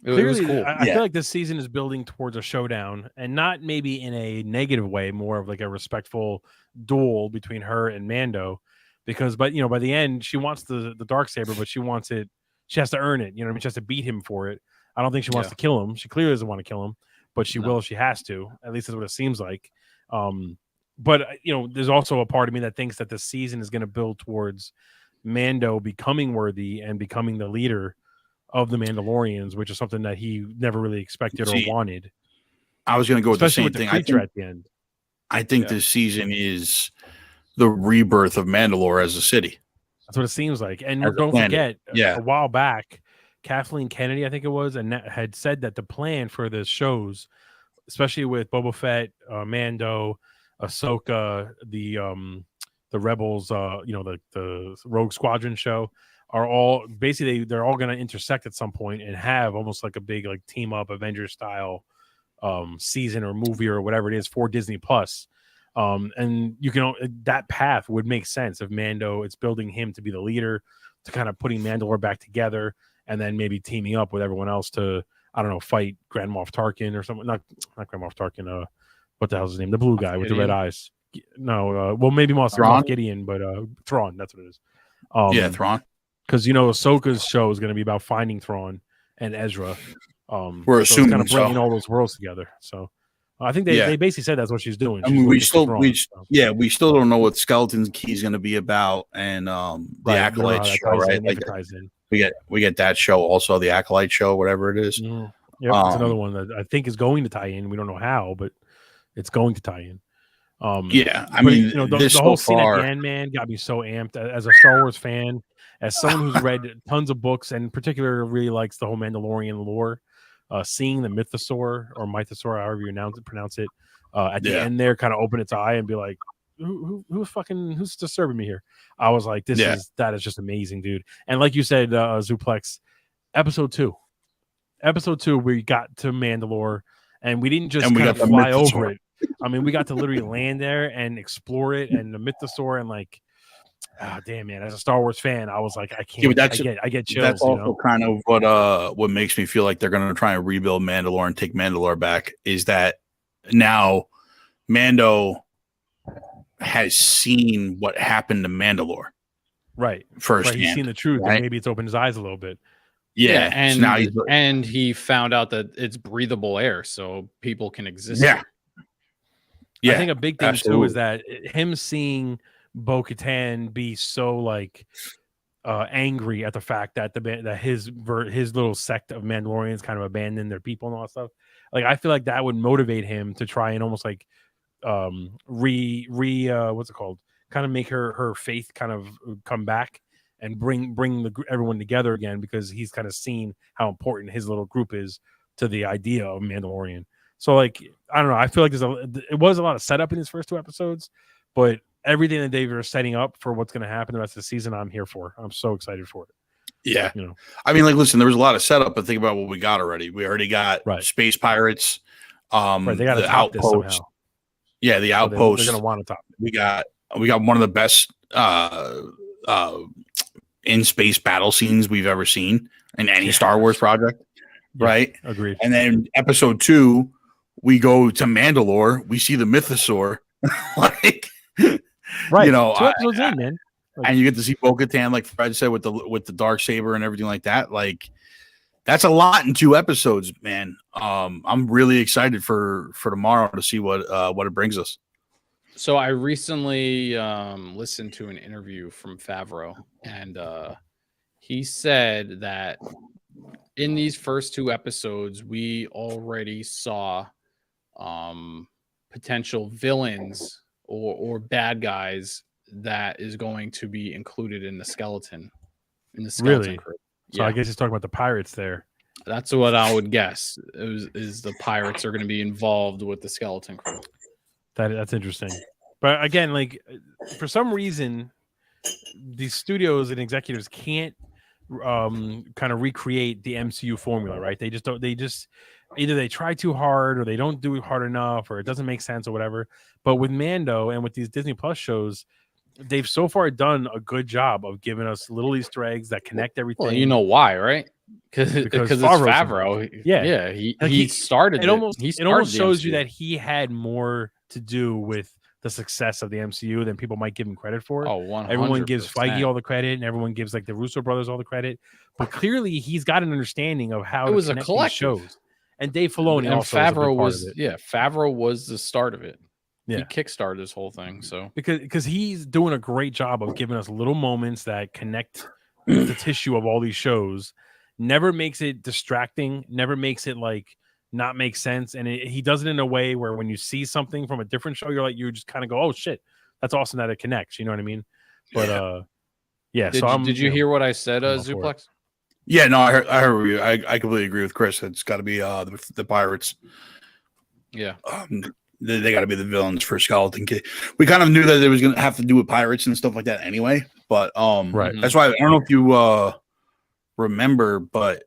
It was cool. I feel like this season is building towards a showdown, and not maybe in a negative way, more of like a respectful duel between her and Mando, because by the end she wants the Darksaber, but she wants it. She has to earn it. You know what I mean? She has to beat him for it. I don't think she wants to kill him. She clearly doesn't want to kill him, but she will if she has to. At least that's what it seems like. But there's also a part of me that thinks that this season is going to build towards Mando becoming worthy and becoming the leader of the Mandalorians, which is something that he never really expected or wanted. I was going to go with the same thing. I think at the end. I think this season is the rebirth of Mandalore as a city. That's what it seems like. And don't forget, a while back, Kathleen Kennedy, I think it was, and had said that the plan for the shows, especially with Boba Fett, Mando, Ahsoka, the Rebels, the Rogue Squadron show, are all basically they're all going to intersect at some point and have almost like a big like team up Avengers style season or movie or whatever it is for Disney Plus. And you can that path would make sense if Mando, it's building him to be the leader, to kind of putting Mandalore back together, and then maybe teaming up with everyone else to, I don't know, fight Grand Moff Tarkin or something. Not Grand Moff Tarkin. What the hell's his name? The blue guy with the red eyes. No, well, maybe Moff Gideon, but Thrawn. That's what it is. Thrawn. Because Ahsoka's show is going to be about finding Thrawn and Ezra. We're assuming kind of bringing all those worlds together. So I think they basically said that's what she's doing. We still don't know what Skeleton's Key is going to be about, and the Acolyte show, right? We get that show also, the Acolyte show, whatever it is. Yeah, it's another one that I think is going to tie in. We don't know how, but it's going to tie in. I mean, the whole scene at the end, man, got me so amped as a Star Wars fan, as someone who's read tons of books and in particular really likes the whole Mandalorian lore. Seeing the Mythosaur or Mythosaur, however you pronounce it, at the end there, kind of open its eye and be like, who's disturbing me here? I was like, that is just amazing, dude. And like you said, Zuplex, episode 2, we got to Mandalore, and we didn't just kind of fly over it. I mean, we got to literally land there and explore it, and the Mythosaur, and like, damn, man, as a Star Wars fan, I was like, I can't. I get chills. That's also kind of what makes me feel like they're going to try and rebuild Mandalore and take Mandalore back, is that now Mando has seen what happened to Mandalore, right? First, he's seen the truth, and maybe it's opened his eyes a little bit. Yeah, and so now he found out that it's breathable air, so people can exist. Yeah. I think a big thing too is that him seeing Bo-Katan be so like angry at the fact that that his little sect of Mandalorians kind of abandoned their people and all that stuff. Like, I feel like that would motivate him to try and almost like what's it called? Kind of make her faith kind of come back and bring everyone together again, because he's kind of seen how important his little group is to the idea of Mandalorian. So, like, I don't know. I feel like it was a lot of setup in these first 2 episodes, but everything that they were setting up for what's going to happen the rest of the season, I'm here for. I'm so excited for it. Yeah. I mean, like, listen, there was a lot of setup, but think about what we got already. We already got space pirates. They got to top this somehow. Yeah, the outposts. They're going to want to top it. We got one of the best in space battle scenes we've ever seen in any Star Wars project. Yeah, right? Agreed. And then episode 2, we go to Mandalore. We see the Mythosaur. Like, right. 2 episodes in, man. Like, and you get to see Bo-Katan, like Fred said, with the Darksaber and everything like that. Like, that's a lot in 2 episodes, man. I'm really excited for tomorrow to see what it brings us. So I recently listened to an interview from Favreau, and he said that in these first 2 episodes, we already saw potential villains or bad guys that is going to be included in the skeleton. Really? Crew. So I guess he's talking about the pirates there. That's what I would guess. Is the pirates are going to be involved with the skeleton crew. That's interesting. But again, like, for some reason, these studios and executives can't kind of recreate the MCU formula, right? They just don't. They just either they try too hard or they don't do it hard enough, or it doesn't make sense or whatever. But with Mando and with these Disney Plus shows, they've so far done a good job of giving us little Easter eggs that connect everything. Well, you know why, right? Because it's Favreau. Yeah, he started it. Almost he started shows you that he had more to do with the success of the MCU than people might give him credit for. Oh, 100%. Everyone gives Feige all the credit, and everyone gives like the Russo brothers all the credit. But clearly, he's got an understanding of how it was to a connect collective these shows. And Dave Filoni and also Favreau was a big part of it. Favreau was the start of it. Yeah. He kickstarted this whole thing. So because he's doing a great job of giving us little moments that connect the tissue of all these shows. Never makes it distracting. Never makes it like not make sense. And he does it in a way where when you see something from a different show, you just kind of go, "Oh shit, that's awesome that it connects." You know what I mean? But yeah. Did you hear what I said, Zuplex? Yeah, no, I heard you. I completely agree with Chris. It's got to be the Pirates. Yeah. They got to be the villains for Skeleton Kid. We kind of knew that it was going to have to do with pirates and stuff like that anyway. But right. That's why I don't know if you remember, but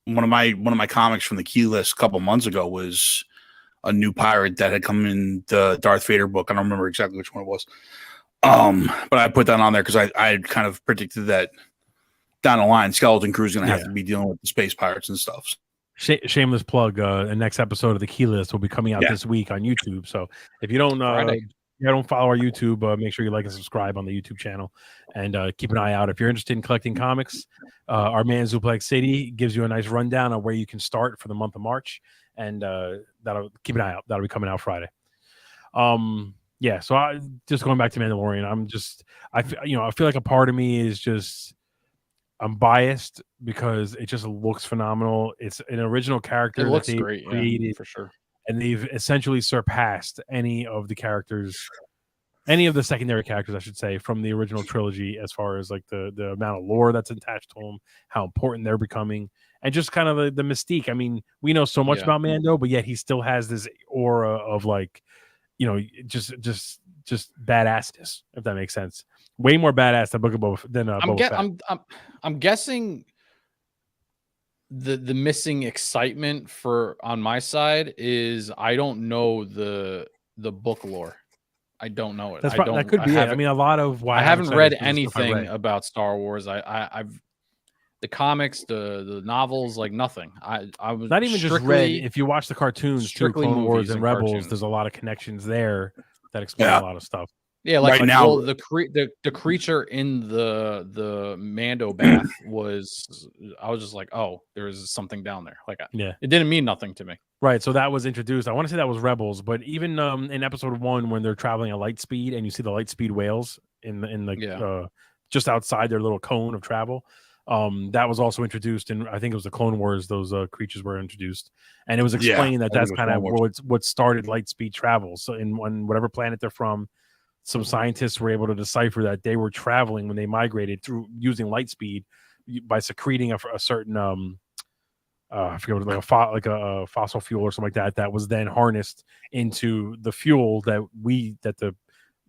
one of my comics from the Key List a couple months ago was a new pirate that had come in the Darth Vader book. I don't remember exactly which one it was. But I put that on there because I kind of predicted that down the line, Skeleton Crew is going to have to be dealing with the space pirates and stuff. Shameless plug. The next episode of the Key List will be coming out this week on YouTube. So if you don't follow our YouTube, make sure you like and subscribe on the YouTube channel, and keep an eye out if you're interested in collecting comics. Our man Zuplexcity gives you a nice rundown on where you can start for the month of March, and that'll keep an eye out. That'll be coming out Friday. Yeah. So I just going back to Mandalorian. I feel like a part of me is just. I'm biased because it just looks phenomenal. It's an original character. It looks great, created, for sure. And they've essentially surpassed any of the secondary characters, I should say, from the original trilogy, as far as like the amount of lore that's attached to them, how important they're becoming, and just kind of the mystique. I mean, we know so much about Mando, but yet he still has this aura of like, just badassness, if that makes sense. Way more badass than Boba Fett. I'm guessing the missing excitement on my side is I don't know the book lore. I don't know it. That could be it. I mean, a lot of why I haven't read anything about Star Wars. I've the comics, the novels, like nothing. I was not even just read. If you watch the cartoons, strictly Clone Wars and Rebels, cartoons. There's a lot of connections there that explain a lot of stuff. Yeah, like now the creature in the Mando bath was. I was just like, oh, there's something down there. Like, it didn't mean nothing to me. Right. So that was introduced. I want to say that was Rebels, but even in episode 1, when they're traveling at light speed and you see the light speed whales in the just outside their little cone of travel, that was also introduced. And I think it was the Clone Wars. Those creatures were introduced, and it was explained that that's kind of what started light speed travel. So on whatever planet they're from. Some scientists were able to decipher that they were traveling when they migrated through using light speed by secreting a certain I forget what, like a fossil fuel or something like that was then harnessed into the fuel that the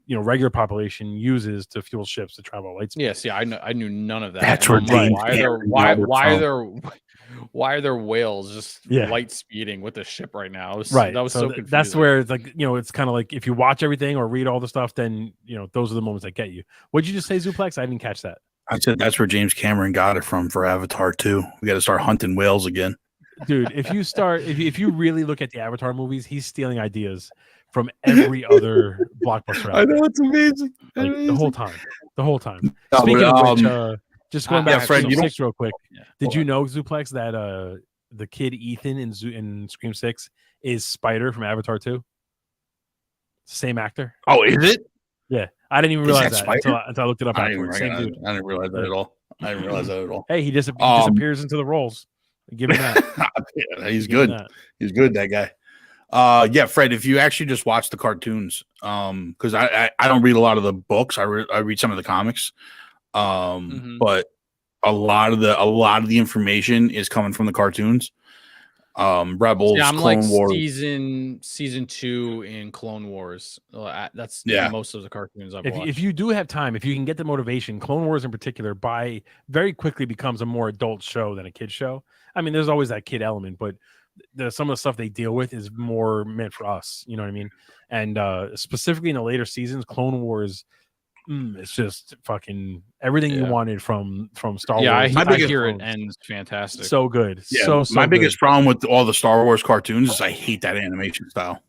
regular population uses to fuel ships to travel at light speed. Yeah, see, I knew none of that. That's where why are there whales just light speeding with the ship right now? Right. That was so confusing. That's where it's like, it's kind of like if you watch everything or read all the stuff, then those are the moments that get you. What'd you just say, Zuplex? I didn't catch that. I said that's where James Cameron got it from for Avatar 2. We got to start hunting whales again. Dude, if you really look at the Avatar movies, he's stealing ideas from every other blockbuster. I know, it's amazing. Like, the whole time. Speaking of which, just going back to Fred, Scream 6 real quick. Did you know, Zuplex, that the kid Ethan in Scream 6 is Spider from Avatar 2? Same actor. Oh, is it? Yeah. I didn't even realize that until I looked it up afterwards. Same dude. I didn't realize that at all. Hey, he disappears into the roles. Give him that. Yeah, he's good. He's good, that guy. Yeah, Fred, if you actually just watch the cartoons, because I don't read a lot of the books. I read some of the comics. But a lot of the information is coming from the cartoons. Rebels, I'm Clone Wars. season 2 in Clone Wars. That's most of the cartoons I've watched. If you do have time, if you can get the motivation, Clone Wars in particular, very quickly becomes a more adult show than a kid show. I mean, there's always that kid element, but some of the stuff they deal with is more meant for us. You know what I mean? And specifically in the later seasons, Clone Wars it's just fucking everything you wanted from Star Wars. Yeah, I Biggest hear Clones. it ends fantastic. So good. Yeah, so my good. biggest problem with all the Star Wars cartoons is I hate that animation style.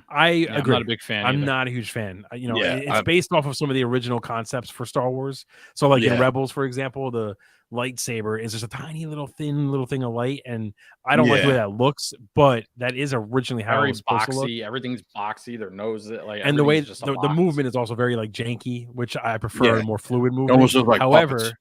I agree. I'm not a big fan. I'm not a huge fan. You know, Yeah, it's based off of some of the original concepts for Star Wars. So, like in Rebels, for example, the lightsaber is just a tiny little thin little thing of light, and I don't like the way that looks. But that is originally how it was supposed to look. Everything's boxy. Their nose, like, and the way just the movement is also very like janky, which I prefer more fluid movement. Almost looks like However. puppets.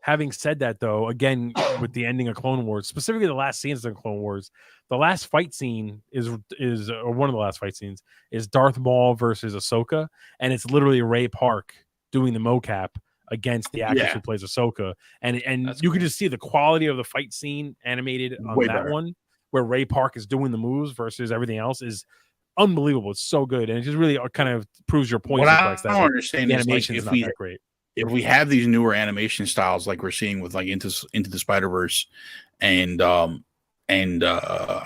Having said that, though, again, with the ending of Clone Wars, specifically the last scenes of Clone Wars, the last fight scene or one of the last fight scenes is Darth Maul versus Ahsoka, and it's literally Ray Park doing the mocap against the actress who plays Ahsoka, and you can just see the quality of the fight scene animated on Way that better. one, where Ray Park is doing the moves versus everything else is unbelievable. It's so good, and it just really kind of proves your point. What I don't understand the is animation like, is not that great. If we have these newer animation styles like we're seeing with like into the Spider-Verse and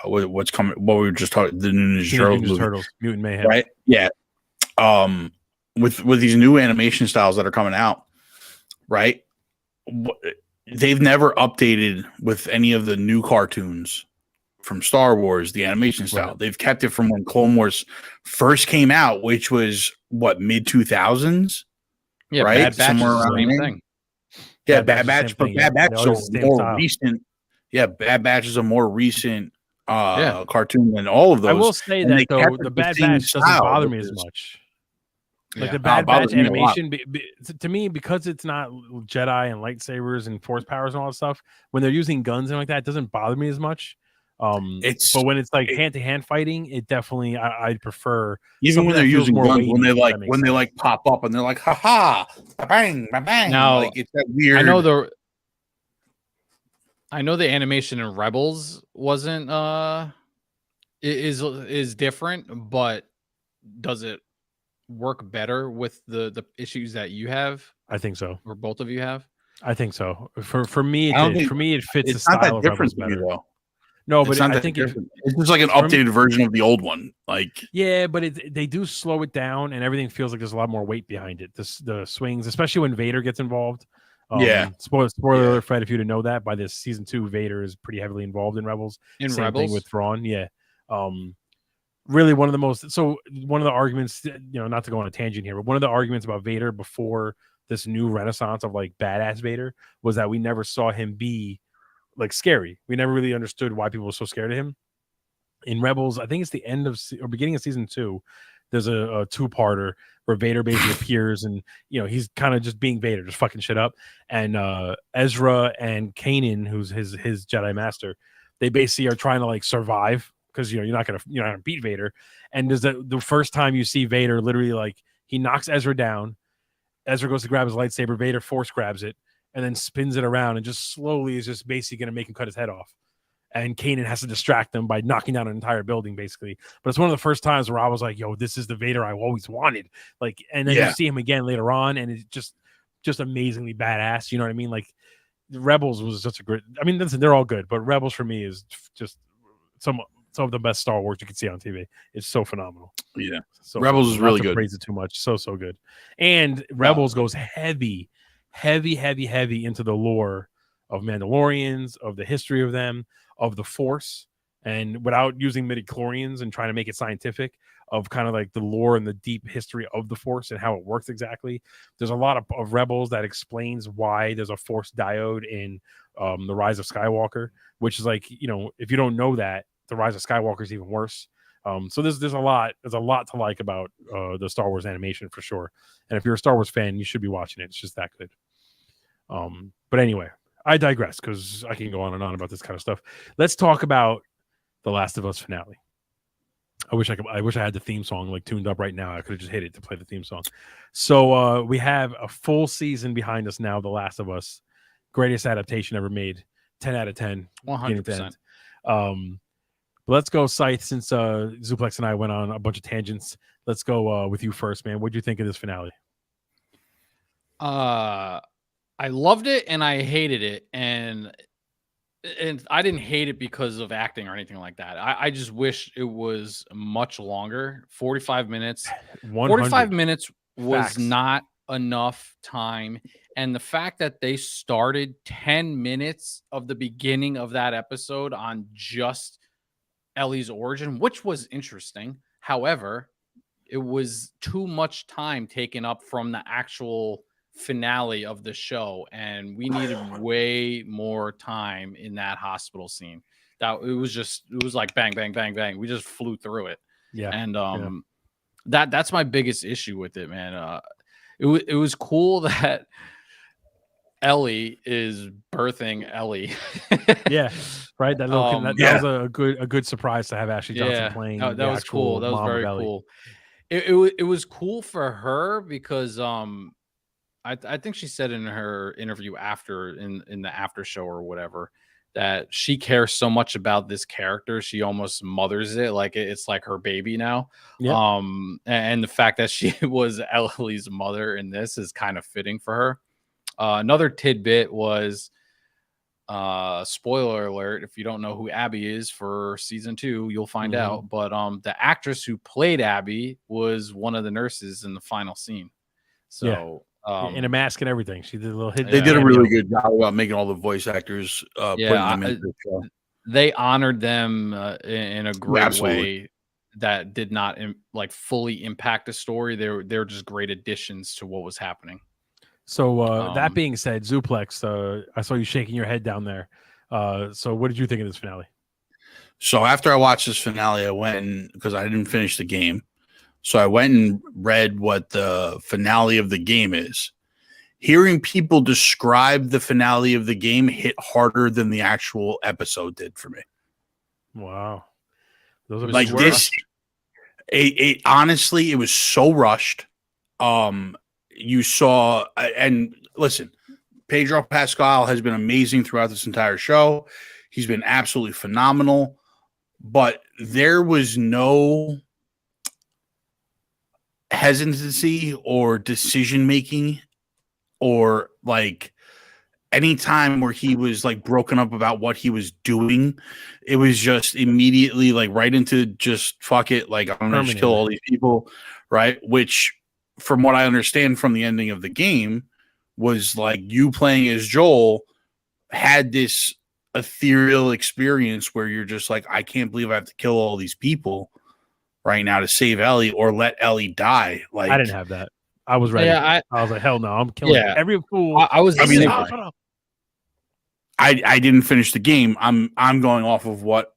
what's coming, what we were just talking, the Ninja Turtles, Mutant Mayhem, right? Yeah. With these new animation styles that are coming out, right? They've never updated with any of the new cartoons from Star Wars, the animation style. Right. They've kept it from when Clone Wars first came out, which was what, mid-2000s. Yeah, right. Bad Batch is the same thing. Yeah, Bad Batch, but Bad Batch is a more recent. Yeah, Bad Batch is a more recent cartoon than all of those. I will say that though, the Bad Batch doesn't bother me as much. Like the Bad Batch animation, to me, because it's not Jedi and lightsabers and force powers and all that stuff, when they're using guns and like that, it doesn't bother me as much. But when it's like hand-to-hand fighting, it definitely I prefer. Even when they're using guns, when they like pop up and they're like, haha, bang, bang. Now, like it's that weird. I know the animation in Rebels wasn't is different, but does it work better with the issues that you have? I think so. Or both of you have? I think so. For me, it fits the style of Rebels better. No, but I think it's just like an updated version of the old one. Like, yeah, but they do slow it down, and everything feels like there's a lot more weight behind it. The swings, especially when Vader gets involved. Spoiler alert, Fred, if you didn't know that, by this season 2, Vader is pretty heavily involved in Rebels. Same thing with Thrawn. Yeah. Really one of the arguments, not to go on a tangent here, but one of the arguments about Vader before this new renaissance of like badass Vader was that we never saw him be like scary. We never really understood why people were so scared of him. In Rebels, I think it's the end of or beginning of season 2. There's a 2-parter where Vader basically appears, and he's kind of just being Vader, just fucking shit up. And Ezra and Kanan, who's his Jedi master, they basically are trying to like survive because you're not gonna beat Vader. And there's the first time you see Vader, literally like he knocks Ezra down. Ezra goes to grab his lightsaber. Vader force grabs it and then spins it around and just slowly is just basically going to make him cut his head off. And Kanan has to distract them by knocking down an entire building, basically. But it's one of the first times where I was like, yo, this is the Vader I always wanted. Like, and then you see him again later on, and it's just amazingly badass. You know what I mean? Like, Rebels was such a great. I mean, listen, they're all good, but Rebels for me is just some of the best Star Wars you can see on TV. It's so phenomenal. Yeah. So Rebels is really good. Praise it too much. So good. And Rebels goes heavy into the lore of Mandalorians, of the history of them, of the Force, and without using midichlorians and trying to make it scientific, of kind of like the lore and the deep history of the Force and how it works exactly. There's a lot of Rebels that explains why there's a Force diode in The Rise of Skywalker, which is like, if you don't know that, The Rise of Skywalker is even worse. So there's a lot to like about the Star Wars animation for sure. And if you're a Star Wars fan, you should be watching it. It's just that good. But anyway, I digress because I can go on and on about this kind of stuff. Let's talk about The Last of Us finale. I wish I had the theme song like tuned up right now. I could have just hit it to play the theme song. So we have a full season behind us now. The Last of Us, greatest adaptation ever made. 10 out of 10. 100%. But let's go, Scythe, since Zuplex and I went on a bunch of tangents. Let's go with you first, man. What do you think of this finale? I loved it and I hated it, and I didn't hate it because of acting or anything like that. I just wish it was much longer. 45 minutes. 45 minutes was Facts. not enough time. And the fact that they started 10 minutes of the beginning of that episode on just Ellie's origin, which was interesting. However, it was too much time taken up from the actual finale of the show, and we needed way more time in that hospital scene. That it was like bang, bang, bang, bang. We just flew through it. Yeah. And that's my biggest issue with it, man. It was cool that Ellie is birthing Ellie. Yeah, right. That little that was a good surprise to have Ashley Johnson playing. That was cool. That was very cool. It was cool for her because I think she said in her interview after in the after show or whatever that she cares so much about this character she almost mothers it, like it's like her baby now. Yep. And the fact that she was Ellie's mother in this is kind of fitting for her. Another tidbit was spoiler alert, if you don't know who Abby is for season 2, you'll find out, but the actress who played Abby was one of the nurses in the final scene. So in a mask and everything, she did a little hit. They did a really good job about making all the voice actors putting them into the show. They honored them in a great way that did not like fully impact the story. They're just great additions to what was happening. So that being said, Zuplex, I saw you shaking your head down there. So what did you think of this finale? So after I watched this finale, I went because I didn't finish the game. So I went and read what the finale of the game is. Hearing people describe the finale of the game hit harder than the actual episode did for me. Wow. Those are like this. It honestly, it was so rushed. You saw, and listen, Pedro Pascal has been amazing throughout this entire show. He's been absolutely phenomenal, but there was no hesitancy or decision making or like any time where he was like broken up about what he was doing. It was just immediately like right into just fuck it, like I'm gonna just kill all these people, right? Which from what I understand from the ending of the game was like you playing as Joel had this ethereal experience where you're just like, I can't believe I have to kill all these people right now to save Ellie or let Ellie die. Like I didn't have that. I was ready. Yeah, I was like, hell no, I'm killing every fool. I didn't finish the game. I'm going off of what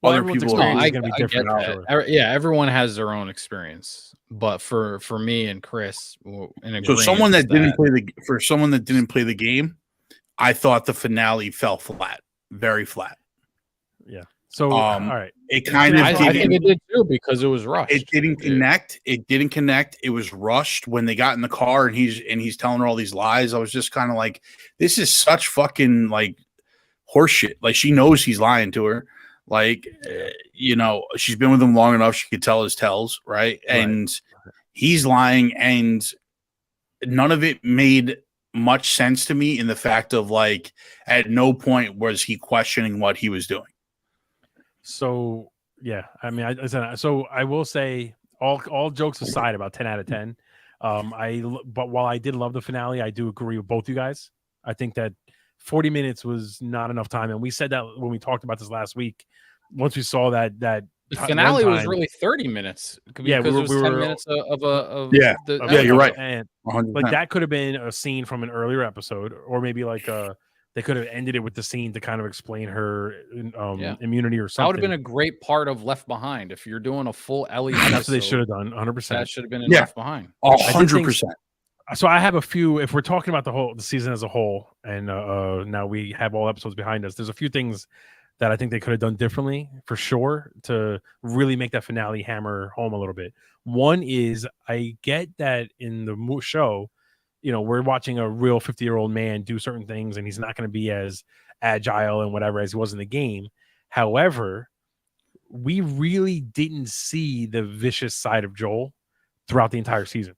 other people are going to be different. Everyone has their own experience. But for me and Chris, so someone that didn't play the game, I thought the finale fell flat, very flat. Yeah. So all right, it kind of I think it did too because it was rushed. It didn't connect. It didn't connect. It was rushed when they got in the car and he's telling her all these lies. I was just kind of like, this is such fucking like horseshit. Like she knows he's lying to her. Like, you know, she's been with him long enough. She could tell his tells, right? And he's lying, and none of it made much sense to me in the fact of like, at no point was he questioning what he was doing. So, yeah, I mean, so I will say all jokes aside, about 10 out of 10. But while I did love the finale, I do agree with both you guys. I think that 40 minutes was not enough time. And we said that when we talked about this last week, once we saw that the finale was really 30 minutes. Yeah, because it was 10 minutes of you're right. And like that could have been a scene from an earlier episode, or maybe like they could have ended it with the scene to kind of explain her immunity or something. That would have been a great part of Left Behind. If you're doing a full Ellie episode, that's what they should have done. 100%. That should have been in Left Behind. 100%. So I have a few. If we're talking about the season as a whole, and now we have all episodes behind us, there's a few things that I think they could have done differently for sure to really make that finale hammer home a little bit. One is I get that in the show, you know, we're watching a real 50-year-old man do certain things, and he's not going to be as agile and whatever as he was in the game. However, we really didn't see the vicious side of Joel throughout the entire season.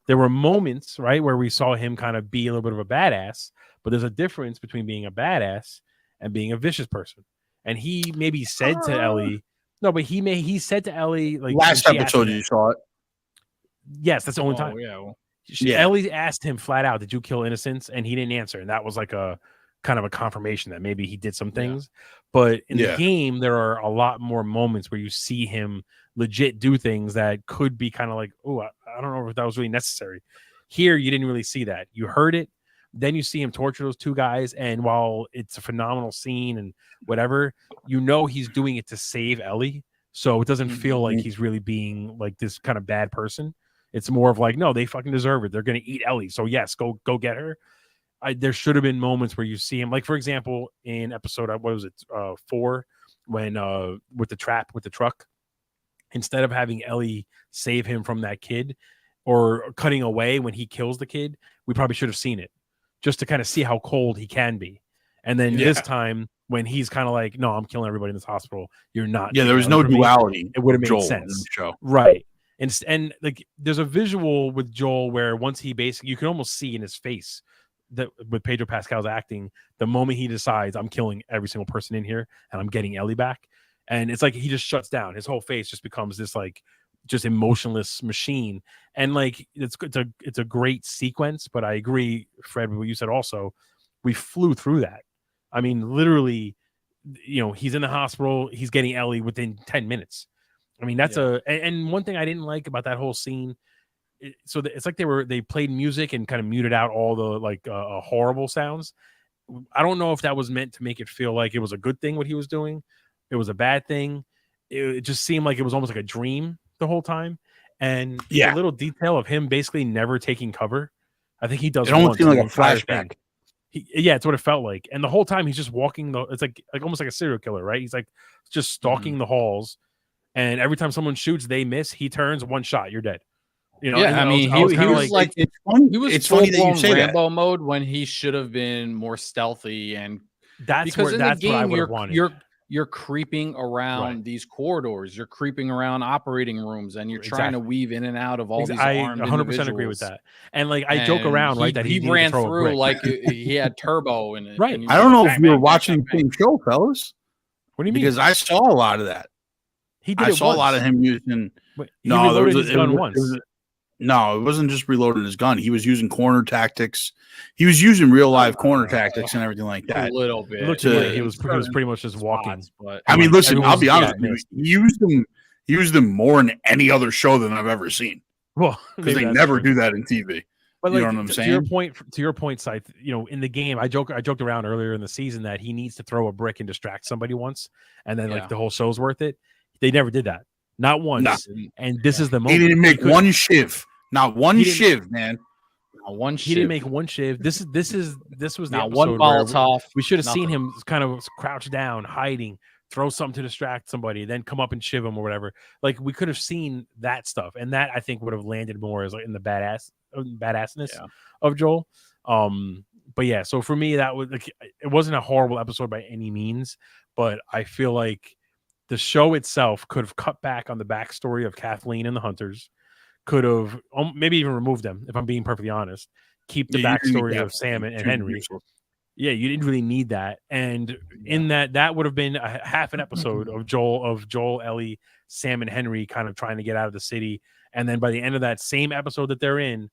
There were moments, right, where we saw him kind of be a little bit of a badass, but there's a difference between being a badass and being a vicious person. And he maybe said to Ellie, no, but he said to Ellie, like last episode you saw it. Yes, that's the only time. Yeah. Well, Ellie asked him flat out, "Did you kill innocents?" And he didn't answer, and that was like a kind of a confirmation that maybe he did some things. But in the game, there are a lot more moments where you see him legit do things that could be kind of like, oh, I don't know if that was really necessary. Here, you didn't really see that. You heard it, then you see him torture those two guys, and while it's a phenomenal scene and whatever, you know he's doing it to save Ellie, so it doesn't feel like he's really being like this kind of bad person. It's more of like, no, they fucking deserve it. They're going to eat Ellie. So yes, go get her. There should have been moments where you see him, like for example, in episode, what was it, 4, when with the truck, instead of having Ellie save him from that kid or cutting away when he kills the kid, we probably should have seen it just to kind of see how cold he can be. And then this time when he's kind of like, no, I'm killing everybody in this hospital. You're not. Yeah, there was no duality. It would have made Joel sense. In the show. Right. And like there's a visual with Joel where once he basically, you can almost see in his face that with Pedro Pascal's acting, the moment he decides I'm killing every single person in here and I'm getting Ellie back, and it's like he just shuts down. His whole face just becomes this like just emotionless machine. And like it's a great sequence. But I agree, Fred, with what you said. Also, we flew through that. I mean, literally, he's in the hospital. He's getting Ellie within 10 minutes. I mean, that's and one thing I didn't like about that whole scene. It's like they played music and kind of muted out all the like horrible sounds. I don't know if that was meant to make it feel like it was a good thing what he was doing. It was a bad thing. It just seemed like it was almost like a dream the whole time. And the little detail of him basically never taking cover. I think he does. It almost seemed like a flashback. It's what it felt like. And the whole time he's just walking it's like almost like a serial killer, right? He's like just stalking the halls. And every time someone shoots, they miss. He turns, one shot, you're dead. I mean, he was like it's funny. He was it's funny that you say Rambo that. mode when he should have been more stealthy, and that's what I would have wanted. You're creeping around these corridors. You're creeping around operating rooms, and you're trying to weave in and out of all these. I 100% agree with that. And like I joke around, right? That he ran through like he had turbo in it. Right. I don't know if you were watching the same show, fellas. What do you mean? Because I saw a lot of that. I saw a lot of him using. No, there was his gun once. No, it wasn't just reloading his gun. He was using corner tactics. He was using real live corner tactics and everything like that. A little bit. He was pretty much just walking. But I mean, listen, I'll be honest. He used them more in any other show than I've ever seen. Well, because they never do that in TV. But you know what I'm saying? To your point, Scythe, in the game, I joked around earlier in the season that he needs to throw a brick and distract somebody once, and then like the whole show's worth it. They never did that. Not once. No. And this is the moment. He didn't make one shiv. Not one shiv, man. Not one shiv. He didn't make one shiv. This was not one Molotov. We should have seen him kind of crouch down, hiding, throw something to distract somebody, then come up and shiv him or whatever. Like we could have seen that stuff, and that I think would have landed more as like in the badassness of Joel. But yeah, so for me, that was like, it wasn't a horrible episode by any means, but I feel like the show itself could have cut back on the backstory of Kathleen and the Hunters, could have maybe even removed them, if I'm being perfectly honest. Keep the backstory of Sam and Henry. Yeah, you didn't really need that. And in that would have been a half an episode of Joel, Ellie, Sam, and Henry kind of trying to get out of the city. And then by the end of that same episode that they're in,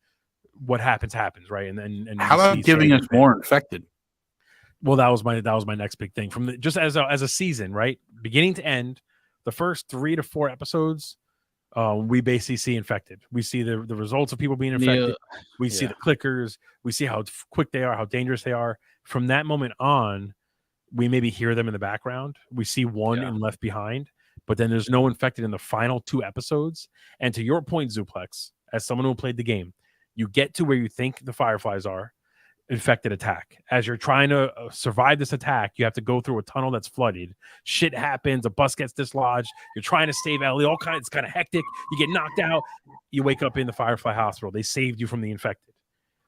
what happens, right? And how about giving us more infected? Well, that was my next big thing from just as a season, right? Beginning to end, the first 3 to 4 episodes, we basically see infected. We see the results of people being infected. We see the clickers. We see how quick they are, how dangerous they are. From that moment on, we maybe hear them in the background. We see one in Left Behind, but then there's no infected in the final 2 episodes. And to your point, Zuplex, as someone who played the game, you get to where you think the Fireflies are. Infected attack. As you're trying to survive this attack, you have to go through a tunnel that's flooded. Shit happens. A bus gets dislodged. You're trying to save Ellie. It's kind of hectic. You get knocked out. You wake up in the Firefly Hospital. They saved you from the infected.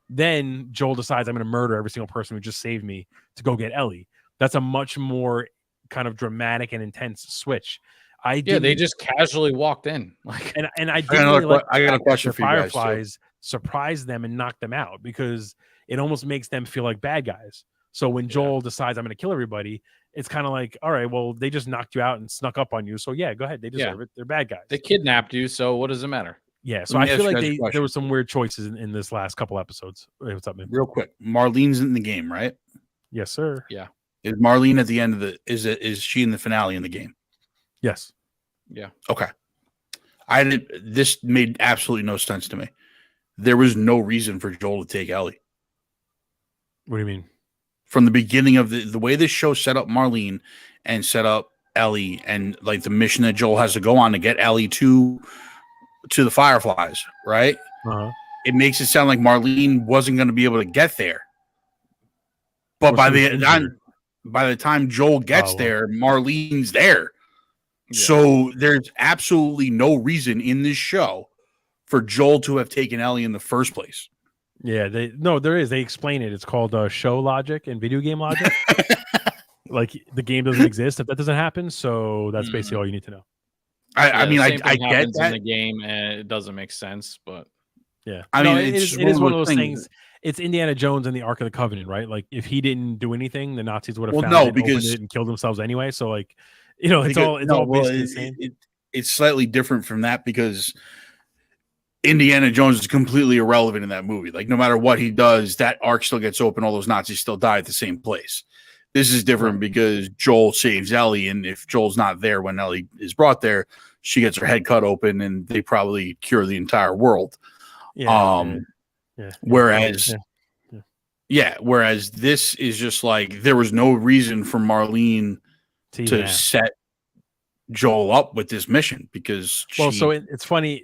Then Joel decides, I'm going to murder every single person who just saved me to go get Ellie. That's a much more kind of dramatic and intense switch. They just casually walked in. Like, and I got a question for you guys. Fireflies surprise them and knock them out because it almost makes them feel like bad guys. So when Joel decides I'm going to kill everybody, it's kind of like, all right, well, they just knocked you out and snuck up on you. So yeah, go ahead. They deserve it. They're bad guys. They kidnapped you. So what does it matter? Yeah, so Let I me ask feel you like guys a question. there were some weird choices in this last couple episodes. Hey, what's up, man? Real quick, Marlene's in the game, right? Yes, sir. Yeah. Is Marlene at the end of the? Is she in the finale in the game? Yes. Yeah. Okay. This made absolutely no sense to me. There was no reason for Joel to take Ellie. What do you mean? From the beginning of the way this show set up Marlene and set up Ellie and like the mission that Joel has to go on to get Ellie to the Fireflies, right? Uh-huh. It makes it sound like Marlene wasn't going to be able to get there. But by the time Joel gets there, Marlene's there. Yeah. So there's absolutely no reason in this show for Joel to have taken Ellie in the first place. Yeah, there is. They explain it. It's called show logic and video game logic. Like the game doesn't exist if that doesn't happen. So that's basically all you need to know. I mean, I get that in the game, and it doesn't make sense, but yeah, I mean, it is one of those things. It's Indiana Jones and the Ark of the Covenant, right? Like if he didn't do anything, the Nazis would have found it, opened it, and killed themselves anyway. So like, it's all basically the same. It's slightly different from that because Indiana Jones is completely irrelevant in that movie. Like no matter what he does, that arc still gets open. All those Nazis still die at the same place. This is different because Joel saves Ellie, and if Joel's not there when Ellie is brought there, she gets her head cut open, and they probably cure the entire world. Whereas this is just like there was no reason for Marlene to set Joel up with this mission because so it's funny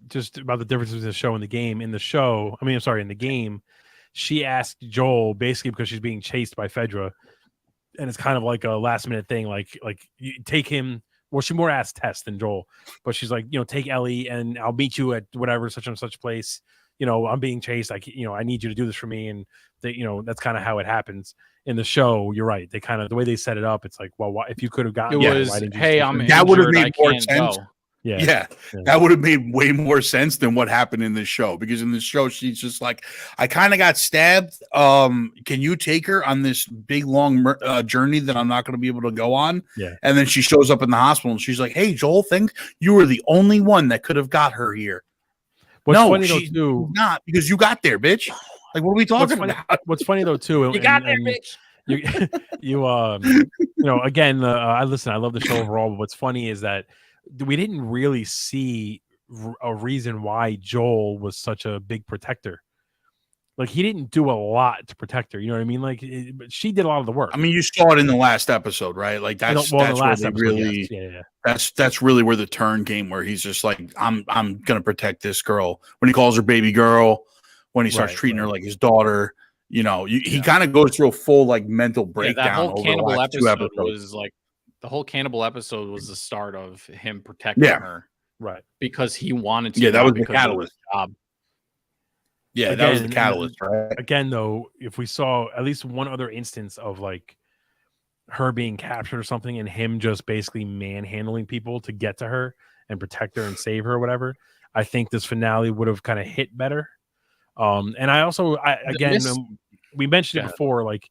just about the difference between the show and the game. In the game, she asked Joel basically because she's being chased by Fedra, and it's kind of like a last minute thing. Like you take him. Well, she more asked Tess than Joel, but she's like, take Ellie and I'll meet you at whatever such and such place. I'm being chased. I need you to do this for me. And that's kind of how it happens in the show. You're right. They kind of, the way they set it up, it's like, well, if you could have gotten that would have made more sense. Yeah, that would have made way more sense than what happened in this show. Because in this show, she's just like, I kind of got stabbed. Can you take her on this big long journey that I'm not going to be able to go on? Yeah. And then she shows up in the hospital and she's like, hey, Joel, thinks you were the only one that could have got her here. She's not because you got there, bitch. Like, what are we talking about? What's funny though, too, you got there, bitch. Again, I love the show overall, but what's funny is that we didn't really see a reason why Joel was such a big protector. Like he didn't do a lot to protect her. You know what I mean? Like but she did a lot of the work. I mean, you saw it in the last episode, right? Like that's really that's really where the turn came, where he's just like, I'm gonna protect this girl. When he calls her baby girl, when he starts treating her like his daughter, he kind of goes through a full like mental breakdown. That whole over cannibal the last episode was like. The whole cannibal episode was the start of him protecting her, right? Because he wanted to. Yeah, that was the catalyst. Yeah, that was the catalyst, right? Again, though, if we saw at least one other instance of like her being captured or something, and him just basically manhandling people to get to her and protect her and save her or whatever, I think this finale would have kind of hit better. And I also, we mentioned it before, like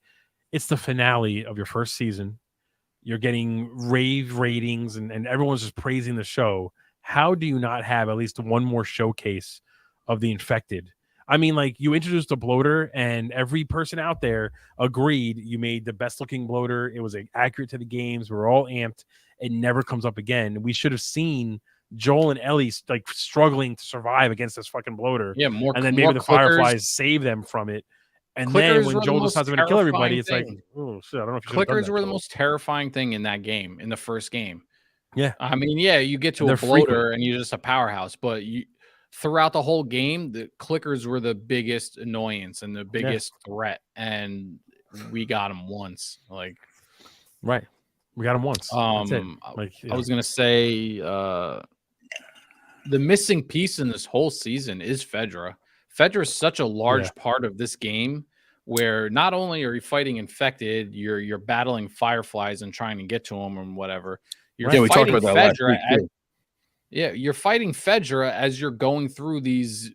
it's the finale of your first season. You're getting rave ratings and everyone's just praising the show. How do you not have at least one more showcase of the infected? I mean, like you introduced a bloater and every person out there agreed you made the best looking bloater. It was accurate to the games. We're all amped. It never comes up again. We should have seen Joel and Ellie like struggling to survive against this fucking bloater. Yeah, and then maybe the Fireflies save them from it. And then when Joel decides to kill everybody, it's like, oh shit, I don't know if clickers were the most terrifying thing in that game, in the first game. Yeah. I mean, you get to a bloater and you're just a powerhouse, but throughout the whole game, the clickers were the biggest annoyance and the biggest threat. And we got them once. Like, right. We got them once. I was going to say the missing piece in this whole season is Fedra. Fedra is such a large part of this game where not only are you fighting infected, you're battling fireflies and trying to get to them and whatever. We talked about that last week too. You're fighting Fedra as you're going through these